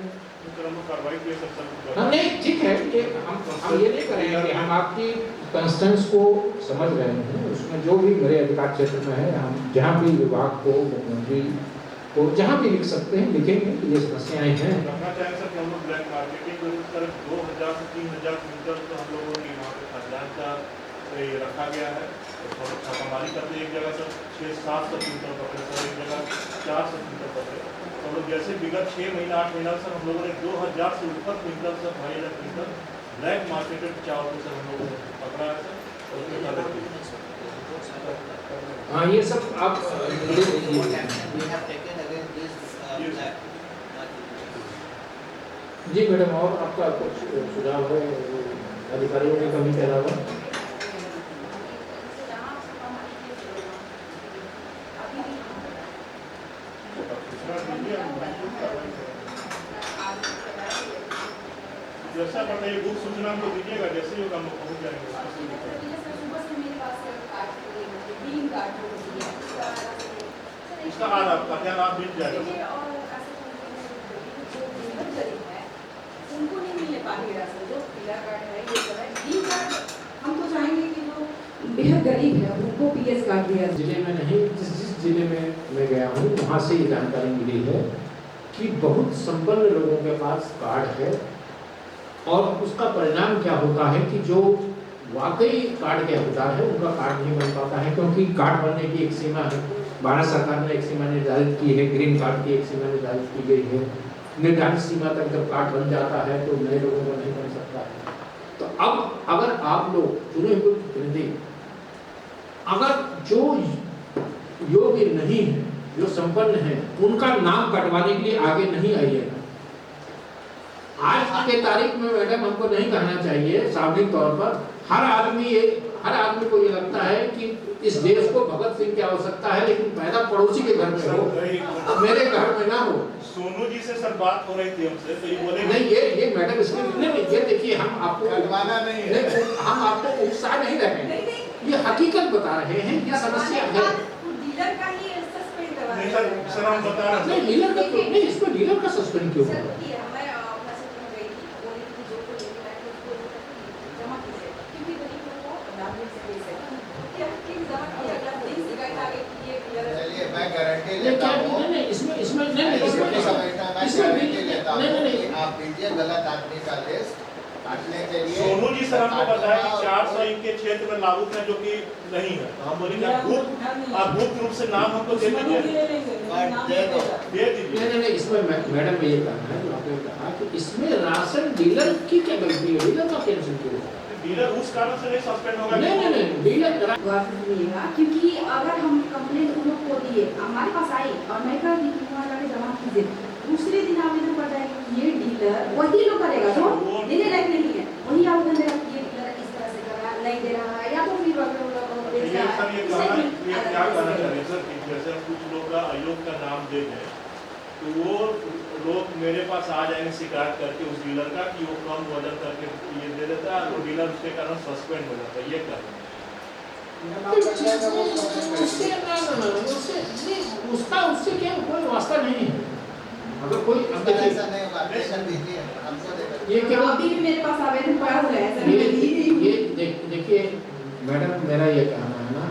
[SPEAKER 2] हाँ नहीं ठीक है, ये हम ये नहीं करेंगे कि हम आपकी कंस्टेंस को समझ रहे हैं, उसमें जो भी मेरे अधिकार क्षेत्र में है, हम जहाँ भी विभाग को, मुख्यमंत्री को जहाँ भी लिख सकते हैं लिखेंगे कि ये समस्याएं हैं।
[SPEAKER 3] करना चाहेंगे सर कि हम लोग ब्लैक मार्केटिंग को इस तरह 2000 से 3000 क्विंटल तो हम लोगों ने वहाँ पे खाद्यान्न का रखा गया है। और छापामारी करते एक जगह सर 600-700 क्विंटल पकड़े, सर एक जगह 400 क्विंटल पकड़े। हम लोग जैसे विगत 6 महीना 8 महीना सर हम लोगों ने 2000 से ऊपर quintal sir 2500 quintal black marketed चावल को सर हम लोगों ने पकड़ा है सर। और उसमें
[SPEAKER 2] हाँ ये सब आप जी मैडम, और आपका कुछ सुझाव है अधिकारियों की कमी के अलावा?
[SPEAKER 3] जैसा बताइए गुप्त सूचना हमको दीजिएगा, जैसे ही होगा हम पहुँच जाएंगे। उसका आधार आपका क्या नाम मिल जाएगा?
[SPEAKER 6] उनको नहीं मिलने पाएगा सर, जो पीला कार्ड है ये सब है, ग्रीन कार्ड हम तो चाहेंगे कि जो बेहद गरीब है उनको PS कार्ड दिया।
[SPEAKER 2] जिले में नहीं, जिस जिले में मैं गया हूँ वहाँ से ये जानकारी मिली है कि बहुत संपन्न लोगों के पास कार्ड है, और उसका परिणाम क्या होता है कि जो वाकई कार्ड के हकदार है उनका कार्ड नहीं बन पाता है, क्योंकि कार्ड बनने की एक सीमा है। भारत सरकार ने एक सीमा निर्धारित की है, ग्रीन कार्ड की एक सीमा निर्धारित की गई है। निर्धारित सीमा तक जब कार्ड बन जाता है तो नए लोगों को नहीं बन सकता है। तो अब अगर आप लोग चुने हुए प्रतिनिधि अगर जो योग्य नहीं है, जो संपन्न है, उनका नाम कटवाने के लिए आगे नहीं आइएगा। आज के तारीख में मैडम हमको नहीं कहना चाहिए, सार्वजनिक तौर पर हर आदमी को ये लगता है कि इस देश को भगत सिंह की आवश्यकता है, लेकिन पैदा पड़ोसी के घर में हो, मेरे घर में ना हो।
[SPEAKER 3] सोनू जी से सर बात हो रही थी हमसे, तो ये बोले
[SPEAKER 2] नहीं ये मैडम इसमें नहीं, ये देखिए हम आपको
[SPEAKER 8] नहीं
[SPEAKER 2] हम आपको उत्साह नहीं रखेंगे, ये हकीकत बता रहे हैं, ये समस्या है।
[SPEAKER 6] डीलर का ही सस्पेंड करवा
[SPEAKER 3] नहीं सर, सर हम बता रहे हैं
[SPEAKER 2] नहीं डीलर का क्यों नहीं, इसमें डीलर का सस्पेंड क्यों होगा?
[SPEAKER 6] मैं अपना सेक्टर में गई थी, बोली थी जो को लेके आए थे उसको जमा कीजिए, क्योंकि गरीब लोगों को लाभ से पैसे क्या कि जमा किया, अगला दिन शिकायत आ गई कि ये डीलर
[SPEAKER 8] चलिए मैं गारंटी
[SPEAKER 2] ये
[SPEAKER 8] लेता
[SPEAKER 2] क्या
[SPEAKER 8] हूँ,
[SPEAKER 2] नहीं नहीं इसमें इसमें नहीं नहीं
[SPEAKER 8] नहीं
[SPEAKER 2] इसमें
[SPEAKER 8] समझता, मैं
[SPEAKER 2] इसमें
[SPEAKER 8] गारंटी लेता हूँ
[SPEAKER 2] नहीं नहीं
[SPEAKER 8] कि आप दीजिए गलत आदमी का लिस्ट काटने के लिए।
[SPEAKER 3] सोनू जी सर हमको बताया कि 400 इनके क्षेत्र में लागू है जो कि नहीं है। हम बोले कि आप गुप्त रूप से नाम हमको दे दीजिए,
[SPEAKER 8] दे दो।
[SPEAKER 3] दे दीजिए।
[SPEAKER 2] नहीं नहीं इसमें मैडम ये कहना है जो आपने कहा कि इसमें राशन डीलर की क्या गलती है, डीलर का कैंसिल क्यों होगा?
[SPEAKER 3] डीलर उस कारण से नहीं सस्पेंड होगा।
[SPEAKER 2] नहीं डीलर
[SPEAKER 6] मिलेगा, क्योंकि अगर हम कंप्लेंट उन लोग को दिए, हमारे पास आई और मैं कह दी कि वहाँ जाके जमा कीजिए, दूसरे दिन आवेदन कर जाएगा कि ये डीलर वही लोग करेगा जो देने लायक नहीं है, वही आवेदन देगा कि ये डीलर इस तरह से कर रहा है, नहीं दे रहा है, या तो फिर
[SPEAKER 3] ये सर ये क्या कहना चाह रहे हैं सर कि जैसे कुछ लोग का आयोग का नाम दे दें तो वो लोग मेरे पास आ जाएंगे शिकायत करके उस डीलर का कि वो कम वजन करके ये दे देता है, तो डीलर उसके कारण सस्पेंड हो जाता है। ये क्या
[SPEAKER 2] उसका उससे क्या कोई वास्ता नहीं है। अगर कोई
[SPEAKER 8] ऐसा नहीं होगा, पेशेंट दीजिए हमको दे दो।
[SPEAKER 2] ये क्या
[SPEAKER 6] अभी भी मेरे पास आवेदन पड़ा हुआ है सर,
[SPEAKER 2] ये देखिए मैडम मेरा ये कहना है ना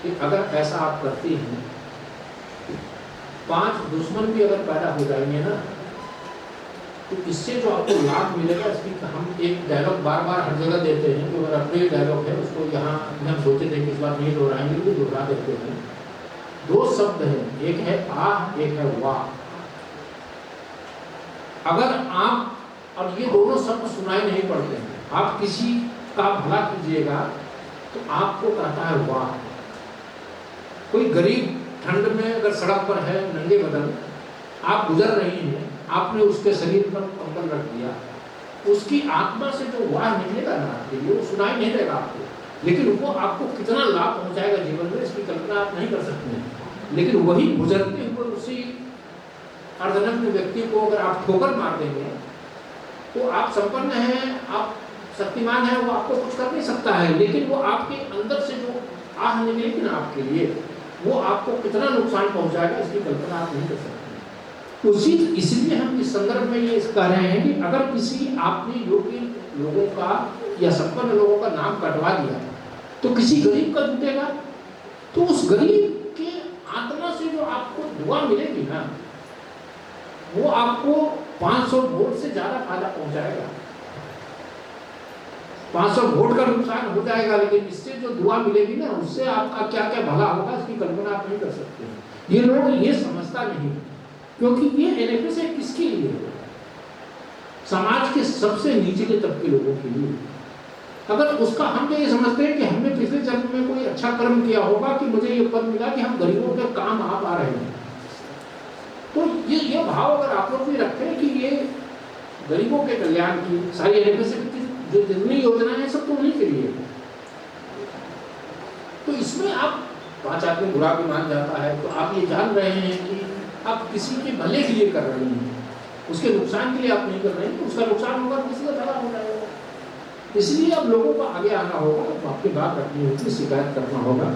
[SPEAKER 2] कि अगर ऐसा आप करती हैं 5 दुश्मन भी अगर पैदा हो जाएंगे ना तो इससे जो आपको लाभ मिलेगा, इसकी हम एक डायलॉग बार बार हर जगह देते हैं, जो अगर अपने डायलॉग है उसको यहाँ हम सोचते थे कि इस बार नहीं दोहराएंगे तो दोहरा देते हैं। 2 शब्द हैं, एक है आह, एक है वाह। अगर आप, और ये दोनों शब्द सुनाई नहीं पड़ते हैं, आप किसी का भला कीजिएगा तो आपको कहता है वाह। कोई गरीब ठंड में अगर सड़क पर है नंगे बदन, आप गुजर रही हैं, आपने उसके शरीर पर कंबल रख दिया, उसकी आत्मा से जो वाह निकलेगा ना आपके लिए वो सुनाई नहीं देगा आपको, लेकिन वो आपको कितना लाभ पहुंचाएगा जीवन में इसकी कल्पना आप नहीं कर सकते हैं। लेकिन वही गुजरते हुए उसी अर्धनग्न व्यक्ति को अगर आप ठोकर मार देंगे तो आप संपन्न हैं, आप शक्तिमान हैं, वो आपको कुछ कर नहीं सकता है, लेकिन वो आपके अंदर से जो आह निकलेगी ना आपके लिए, वो आपको कितना नुकसान पहुंचाएगा इसकी कल्पना आप नहीं कर सकते। उसी इसलिए हम इस संदर्भ में ये कह रहे हैं कि अगर किसी आपने योग्य लोगों का या संपन्न लोगों का नाम कटवा दिया तो किसी गरीब का जुटेगा, तो उस गरीब के आत्मा से जो आपको दुआ मिलेगी ना वो आपको 500 वोट से ज्यादा फायदा पहुंचाएगा। 500 वोट का नुकसान हो जाएगा, लेकिन इससे जो दुआ मिलेगी ना उससे आपका क्या क्या भला होगा इसकी कल्पना आप नहीं कर सकते। ये लोग ये समझता नहीं, क्योंकि ये एनएफएस है किसके लिए है? समाज के सबसे निचले तबके लोगों के लिए। अगर उसका हम ये समझते हैं कि हमने पिछले जन्म में कोई अच्छा कर्म किया होगा कि मुझे ये पद मिला कि हम गरीबों के काम आ पा रहे हैं, तो ये भाव अगर आप लोग भी रखते हैं कि ये गरीबों के कल्याण की सारी एनएफएस जो जितनी योजना है सब तो उन्हीं के लिए, तो इसमें आप 5 आदमी बुरा भी मान जाता है तो आप ये जान रहे हैं कि आप किसी के भले के लिए कर रहे हैं, उसके नुकसान के लिए आप नहीं कर रहे हैं, तो उसका नुकसान होगा, किसी का भला हो जाएगा। इसलिए अब लोगों को आगे आना होगा, आपकी बात रखनी होगी, शिकायत करना होगा,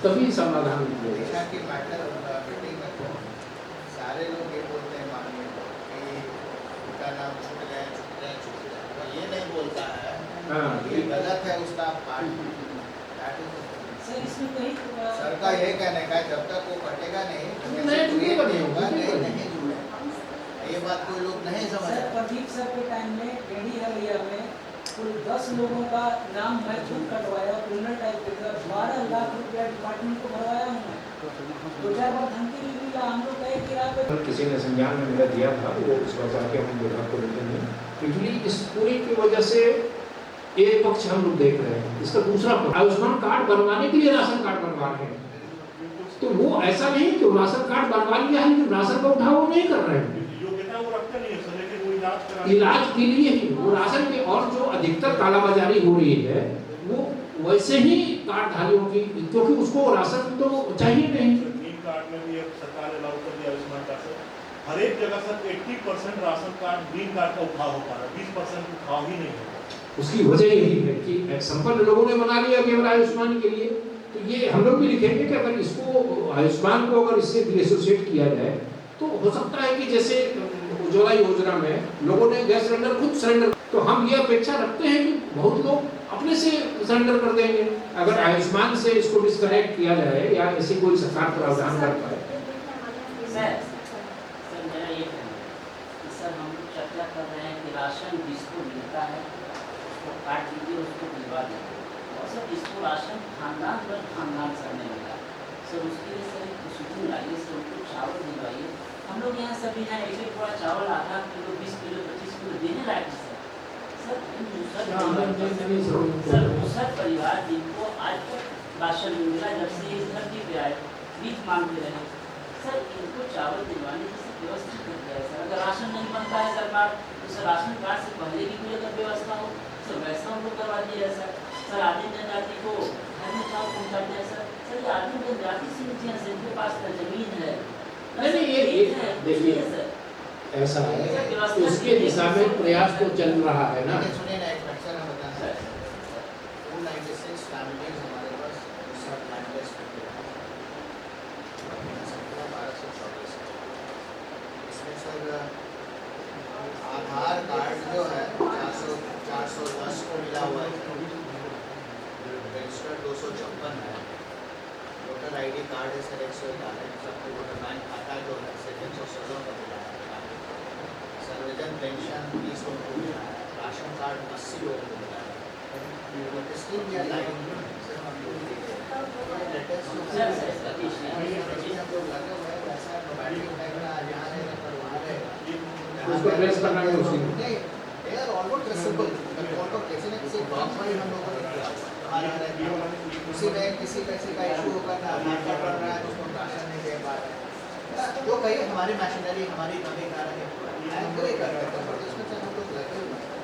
[SPEAKER 2] तभी समाधान निकलेगा।
[SPEAKER 8] सारे लोग ये बोलते हैं माननीय कि उनका नाम छूट गया, ये नहीं बोलता है ये गलत है उसका पार्ट। सर का ये कहने का जब तक वो कटेगा नहीं नहीं होगा, नहीं जुड़ेगा, ये बात कोई लोग नहीं समझ।
[SPEAKER 9] प्रदीप सर के टाइम में टेढ़ी हलिया में कुल 10 लोगों का नाम मैं खुद कटवाया, क्रिमिनल टाइप के 12 लाख रुपया डिपार्टमेंट को भरवाया हूँ मैं। 2-4 बार धमकी भी मिला, हम लोग कहे कि
[SPEAKER 2] किसी ने संज्ञान में मेरा दिया था, वो इस बार जाके हम विभाग को देखेंगे, क्योंकि इस पूरी की वजह से एक पक्ष हम लोग देख रहे हैं, इसका दूसरा पक्ष आयुष्मान कार्ड बनवाने के लिए राशन कार्ड बनवा रहे हैं, तो वो ऐसा नहीं कि राशन कार्ड बनवा लिया है लेकिन राशन का उठाव नहीं कर रहे हैं, इलाज के लिए ही वो राशन के, और जो अधिकतर कालाबाजारी हो रही है वो वैसे ही कार्डधारियों की, क्योंकि उसको राशन तो चाहिए नहीं।
[SPEAKER 3] कार्ड में भी सरकार ने लागू कर दिया आयुष्मान कार्ड, हर एक जगह sir 80% ration card green card का उठाव हो पा रहा है, 20% उठाव ही नहीं होगा।
[SPEAKER 2] उसकी वजह यही है कि संपन्न लोगों ने बना लिया केवल आयुष्मान के लिए। तो ये हम लोग भी लिखेंगे कि अगर इसको आयुष्मान को अगर इससे डिसोसिएट किया जाए तो हो सकता है कि जैसे उज्ज्वला योजना में लोगों ने गैस सिलेंडर खुद सरेंडर, तो हम ये अपेक्षा रखते हैं कि बहुत लोग अपने से सरेंडर कर देंगे अगर आयुष्मान से इसको डिस्कनेक्ट किया जाए या ऐसे कोई सरकार प्रावधान कर पाए।
[SPEAKER 10] मेरा ये कहना है सर, हम लोग चर्चा कर रहे हैं कि राशन जिसको मिलता है उसको काट दीजिए, उसको भिजवा दीजिए, और सर जिसको राशन खानदान पर खानदान सर ने मिला सर उसके लिए सर एक सुकून लाइए सर, उनको चावल भिजवाइए। हम लोग यहाँ सभी हैं एक एक थोड़ा चावल आधा किलो 20 किलो 25 किलो देने लायक है सर। सर दूसरा परिवार जिनको आज तक राशन नहीं मिला, जब से इस धरती पे आए बीच मांगते रहे सर, इनको चावल दिलवाने की व्यवस्था कर दिया है सर। अगर राशन नहीं बनता है सरकार तो सर राशन कार्ड से पहले की कोई अगर व्यवस्था हो सर वैसा हम लोग करवा दिया है सर। सर आदिम जनजाति को घर में चावल पहुँचा दिया है सर। सर ये आदिम जनजाति सीमित है, इनके पास जमीन है
[SPEAKER 2] नहीं ये देखिए ऐसा है उसके दिशा में प्रयास तो चल रहा है ना।
[SPEAKER 8] सुनिए ना एक मिनट सर, हम बताना है 296 फैमिलीज हमारे पास दूसरा प्लान टेस्ट इसमें सर आधार कार्ड जो है 410 को मिला हुआ है, रजिस्टर्ड 256 है, वोटर आईडी कार्ड है सर 111, सबको वोटर बैंक खाता जो है सिर्फ 116 का मिला है, सर्वजन पेंशन 20 लोगों को मिला है, राशन कार्ड 80 लोगों को मिला है, स्कीम या लाइन सर हम लोग लेटेस्ट हम लोग लगे हुए हैं वैसा मोबाइल रहेगा यहाँ रहेगा परिवार रहेगा
[SPEAKER 2] उसको ट्रेस करना है उसी में
[SPEAKER 8] नहीं they are almost traceable, almost किसी न किसी ब्लॉक में हम लोगों ने किया उसी में किसी का इशू होगा ना आधार कार्ड बन रहा है तो उसको राशन नहीं दे पा रहे जो कहीं हमारी मशीनरी हमारी कमी कारण है एग्री करते हैं पर इसमें से हम लोग लगे हुए हैं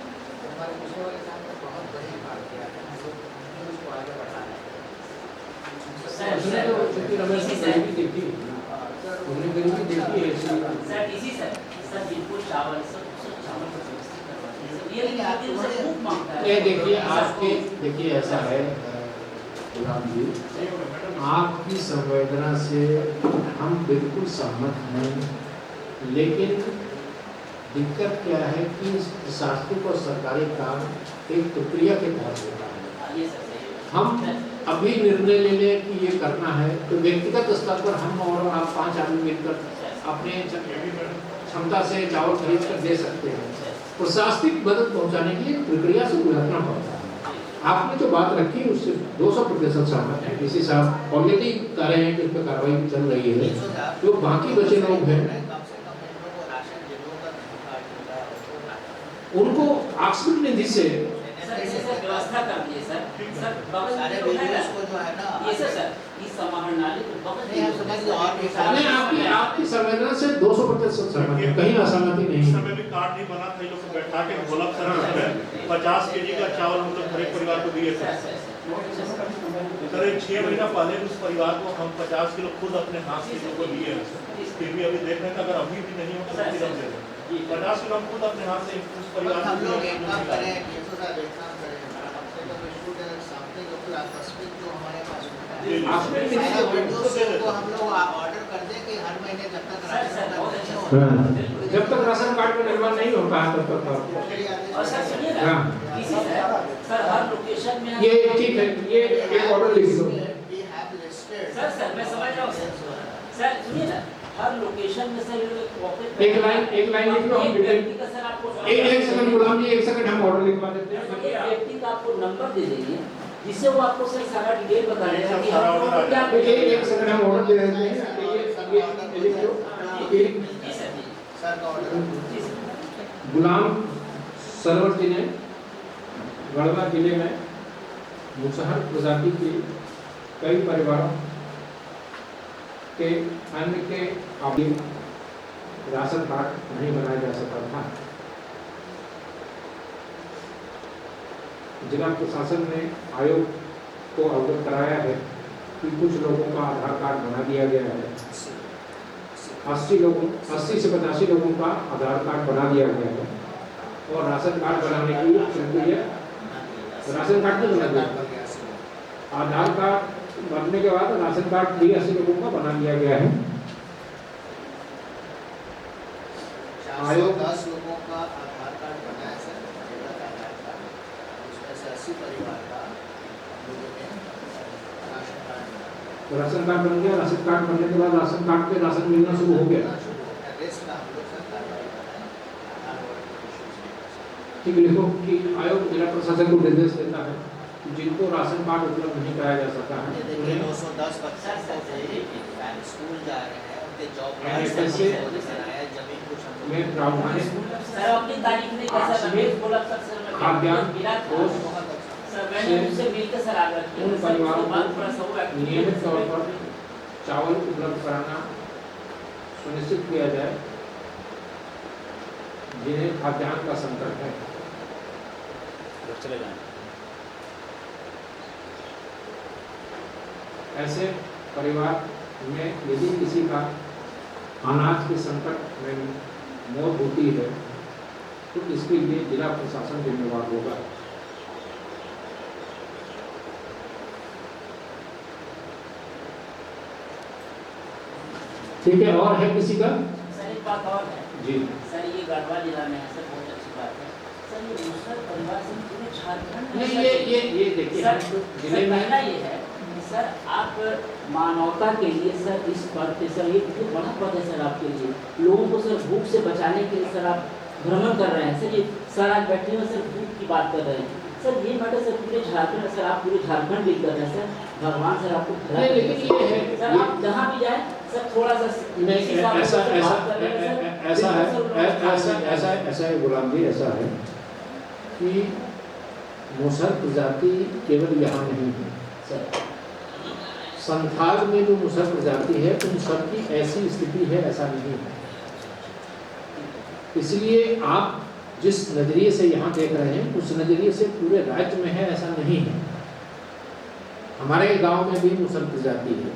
[SPEAKER 8] हमारे पिछले वाले साल में बहुत बड़ी बात किया है हम लोग उसको आगे बढ़ाना है
[SPEAKER 2] उसने तो चूंकि रमेश ने गरीबी देखी उन्होंने गरीबी देखी है
[SPEAKER 10] सर डीसी सर बिल्कुल चावल सब चावल का व्यवस्था करवाइए सर। ये नहीं आते सर भूख मांगता है।
[SPEAKER 2] ये देखिए ऐसा है गुलाम जी, आपकी संवेदना से हम बिल्कुल सहमत हैं, लेकिन दिक्कत क्या है कि प्रशासनिक और सरकारी काम एक प्रक्रिया के तहत होता है। हम अभी निर्णय ले लें कि ये करना है तो व्यक्तिगत स्तर पर हम और आप 5 आदमी मिलकर अपने क्षमता से चावल खरीद कर दे सकते हैं। प्रशासनिक मदद पहुंचाने के लिए प्रक्रिया से गुजरना पड़ता है। आपने जो बात रखी उससे 200% सहमत है। डीसी साहब ऑलरेडी कह रहे हैं कि उस पर कार्रवाई चल रही है। जो बाकी बचे लोग हैं उनको आकस्मिक निधि से
[SPEAKER 10] व्यवस्था कर दिए सर। सर
[SPEAKER 8] सारे बिजनेस को जो है ना
[SPEAKER 10] ये सर इस समाहरणालय को बगल
[SPEAKER 8] नहीं हम समझ लो और भी
[SPEAKER 2] नहीं आपकी संवेदना से 200% सहमत है, कहीं असहमति नहीं
[SPEAKER 3] इस
[SPEAKER 2] है।
[SPEAKER 3] समय भी कार्ड नहीं बना था, ये लोग बैठा के बोला सर 50 केजी का चावल हम लोग हर एक परिवार को दिए थे सर। 6 महीना पहले उस परिवार को हम 50 किलो खुद अपने हाथ से लोगों को दिए हैं। फिर भी अभी देख रहे हैं अगर अभी भी नहीं होता तो हम दे दें 50 किलो हम खुद अपने हाथ से उस परिवार
[SPEAKER 8] हम लोग एक काम
[SPEAKER 3] को
[SPEAKER 8] करें एक काम करें हमसे तो शुरू करें सामने जो फिर तस्वीर जो हमारे पास को हम लोग ऑर्डर कर दें कि हर महीने जब तक राशन कार्ड नहीं होता
[SPEAKER 2] जब तक राशन कार्ड का निर्माण नहीं होता है तब तक
[SPEAKER 10] और सर सुनिए ना किसी सर हर लोकेशन में
[SPEAKER 2] ये ठीक है, ये एक ऑर्डर लिख दो।
[SPEAKER 8] वी हैव लिस्टेड
[SPEAKER 10] सर मैं समझ रहा हूँ सर सुनिए ना हर लोकेशन में सर
[SPEAKER 2] एक लाइन लिख लो हम डिटेल
[SPEAKER 10] का सर आपको
[SPEAKER 2] एक सेकंड गुलाम जी, एक सेकंड हम ऑर्डर लिखवा देते हैं।
[SPEAKER 10] एक व्यक्ति का आपको नंबर दे देंगे जिससे वो आपको सर सारा डिटेल बता देगा कि हम लोगों को क्या
[SPEAKER 2] एक सेकंड हम ऑर्डर दे देते हैं। ये लिख लो
[SPEAKER 8] सर का ऑर्डर
[SPEAKER 2] गुलाम सरवर जी ने गढ़वा जिले में मुसहर प्रजाति के कई परिवारों के अन्य के अभी राशन कार्ड नहीं बनाया जा सका था। जिला प्रशासन ने आयोग को अवगत कराया है कि कुछ लोगों का आधार कार्ड बना दिया गया है। 80 से 85 लोगों का आधार कार्ड बना दिया गया है और राशन कार्ड बनाने की प्रक्रिया राशन कार्ड भी बना दिया।
[SPEAKER 8] बन गया 80 लोगों का।
[SPEAKER 2] आधार कार्ड बनने के बाद राशन कार्ड भी 80 लोगों का बना दिया गया है।
[SPEAKER 8] 410 लोगों का आधार कार्ड बना है सर, जेला का आधार कार्ड, उसमें से 80 परिवार का हम लोगों ने राशन कार्ड बना।
[SPEAKER 2] तो राशन कार्ड बन गया। राशन कार्ड बनने के बाद राशन कार्ड पे राशन मिलना शुरू हो गया।
[SPEAKER 8] रेस्ट का हम लोग सर कार्रवाई कर रहे हैं, आधार और issues नहीं कर सकते।
[SPEAKER 2] ठीक है, लिखो कि आयोग जिला प्रशासन को निर्देश देता है कि जिनको राशन कार्ड उपलब्ध नहीं कराया जा सका है
[SPEAKER 8] ये देखिए 210 बच्चे स्कूल जा रहे हैं, उनके जॉब
[SPEAKER 2] मैंने कैसे
[SPEAKER 8] जमीन कुछ हम
[SPEAKER 2] में प्रावधानिक
[SPEAKER 11] सर अपनी तारीफ नहीं कर सर, रमेश बोला सर मैं
[SPEAKER 2] खाद्यान्न
[SPEAKER 11] मिला था
[SPEAKER 2] कोष
[SPEAKER 11] सर, मैंने उनसे मिलकर सर आग्रह किया
[SPEAKER 2] उन
[SPEAKER 11] सर,
[SPEAKER 2] परिवारों
[SPEAKER 11] उसके बाद थोड़ा सा हुआ
[SPEAKER 2] को नियमित तौर पर चावल उपलब्ध कराना सुनिश्चित किया जाए जिन्हें खाद्यान्न का संकट है।
[SPEAKER 8] चले जाएं।
[SPEAKER 2] ऐसे परिवार में यदि किसी का अनाज के संकट में मौत होती है तो इसके लिए जिला प्रशासन जिम्मेवार होगा। ठीक है, और है किसी का?
[SPEAKER 11] सर एक बात और है
[SPEAKER 2] जी
[SPEAKER 11] सर, ये गढ़वा जिला में है सर, बहुत अच्छी बात है सर। ये दूसरा परिवार से पूरे झारखंड में
[SPEAKER 2] नहीं,
[SPEAKER 11] सर,
[SPEAKER 2] ये देखिए
[SPEAKER 11] सर,
[SPEAKER 2] जिले
[SPEAKER 11] सर,
[SPEAKER 2] में
[SPEAKER 11] पहला ये है कि सर आप मानवता के लिए सर इस पद पे सर, ये बहुत बड़ा पद है सर आपके लिए, लोगों को सर भूख से बचाने के लिए सर आप भ्रमण कर रहे हैं सर। ये सर आज बैठे हुए सर भूख की बात कर रहे हैं सर, ये मैटर सर पूरे झारखंड सर, आप पूरे झारखंड लीड कर रहे हैं सर। भगवान सर आपको भला
[SPEAKER 2] नहीं,
[SPEAKER 11] करे
[SPEAKER 2] लेकिन ये है
[SPEAKER 11] सर, आप जहाँ भी जाए सर थोड़ा सा
[SPEAKER 2] नहीं, ऐसा है गुलाम जी, ऐसा है कि मुसहर प्रजाति केवल यहाँ नहीं है
[SPEAKER 11] सर।
[SPEAKER 2] संथाल में जो मुसहर प्रजाति है उन सबकी ऐसी स्थिति है, ऐसा नहीं है। इसलिए आप जिस नजरिए से यहाँ देख रहे हैं उस नजरिए से पूरे राज्य में है, ऐसा नहीं है। हमारे गांव में भी मुसहर प्रजाति है,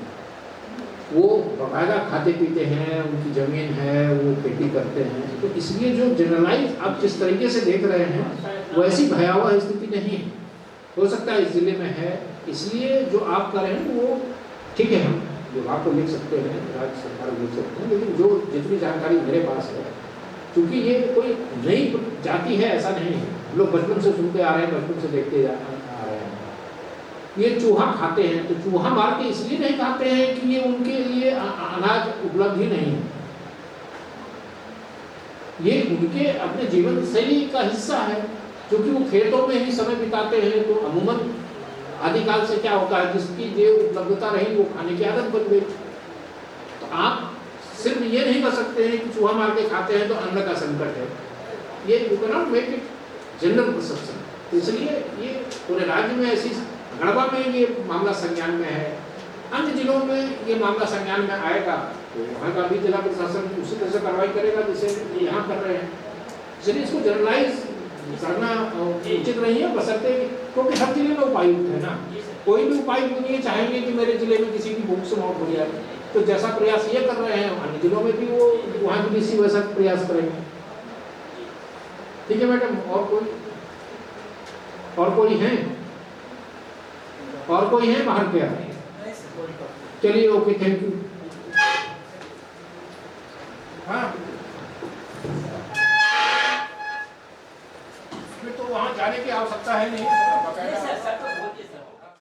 [SPEAKER 2] वो बाकायदा खाते पीते हैं, उनकी ज़मीन है, वो खेती करते हैं। तो इसलिए जो जनरलाइज आप जिस तरीके से देख रहे हैं वैसी भयावह स्थिति नहीं है। हो सकता है इस जिले में है, इसलिए जो आप कर रहे हैं वो ठीक है, हम विभाग को लिख सकते हैं, राज्य सरकार को लिख सकते हैं, लेकिन जो जितनी जानकारी मेरे पास है, क्योंकि ये कोई नई जाति है ऐसा नहीं है, लोग बचपन से सुनते आ रहे हैं, बचपन से देखते आ रहे हैं। ये चूहा खाते हैं, तो चूहा मार के इसलिए नहीं खाते हैं कि ये उनके लिए अनाज उपलब्ध ही नहीं है, ये उनके अपने जीवन शैली का हिस्सा है, क्योंकि वो खेतों में ही समय बिताते हैं। तो अमूमन आदिकाल से क्या होता है, जिसकी जो उपलब्धता रही वो खाने की आदत बन गई। तो आप सिर्फ ये नहीं कर सकते हैं कि चूहा मार के खाते हैं तो अन्न का संकट है, ये you can not make it general perception. तो इसलिए ये पूरे राज्य में ऐसी, गढ़वा में ये मामला संज्ञान में है, अन्य जिलों में ये मामला संज्ञान में आएगा तो वहाँ का भी जिला प्रशासन उसी तरह से कार्रवाई करेगा जैसे यहाँ कर रहे हैं। इसलिए इसको जनरलाइज करना उचित नहीं है, बशर्ते क्योंकि हर जिले में उपायुक्त है ना, कोई भी उपायुक्त नहीं चाहेंगे कि मेरे जिले में किसी की भूख से मौत हो जाए। तो जैसा प्रयास ये कर रहे हैं अन्य जिलों में भी वो वहाँ की डीसी वैसा प्रयास करेंगे। ठीक है मैडम, और कोई है? और कोई है बाहर क्या? चलिए ओके, थैंक यू। हाँ, फिर तो वहाँ जाने की आवश्यकता है नहीं, बकायदा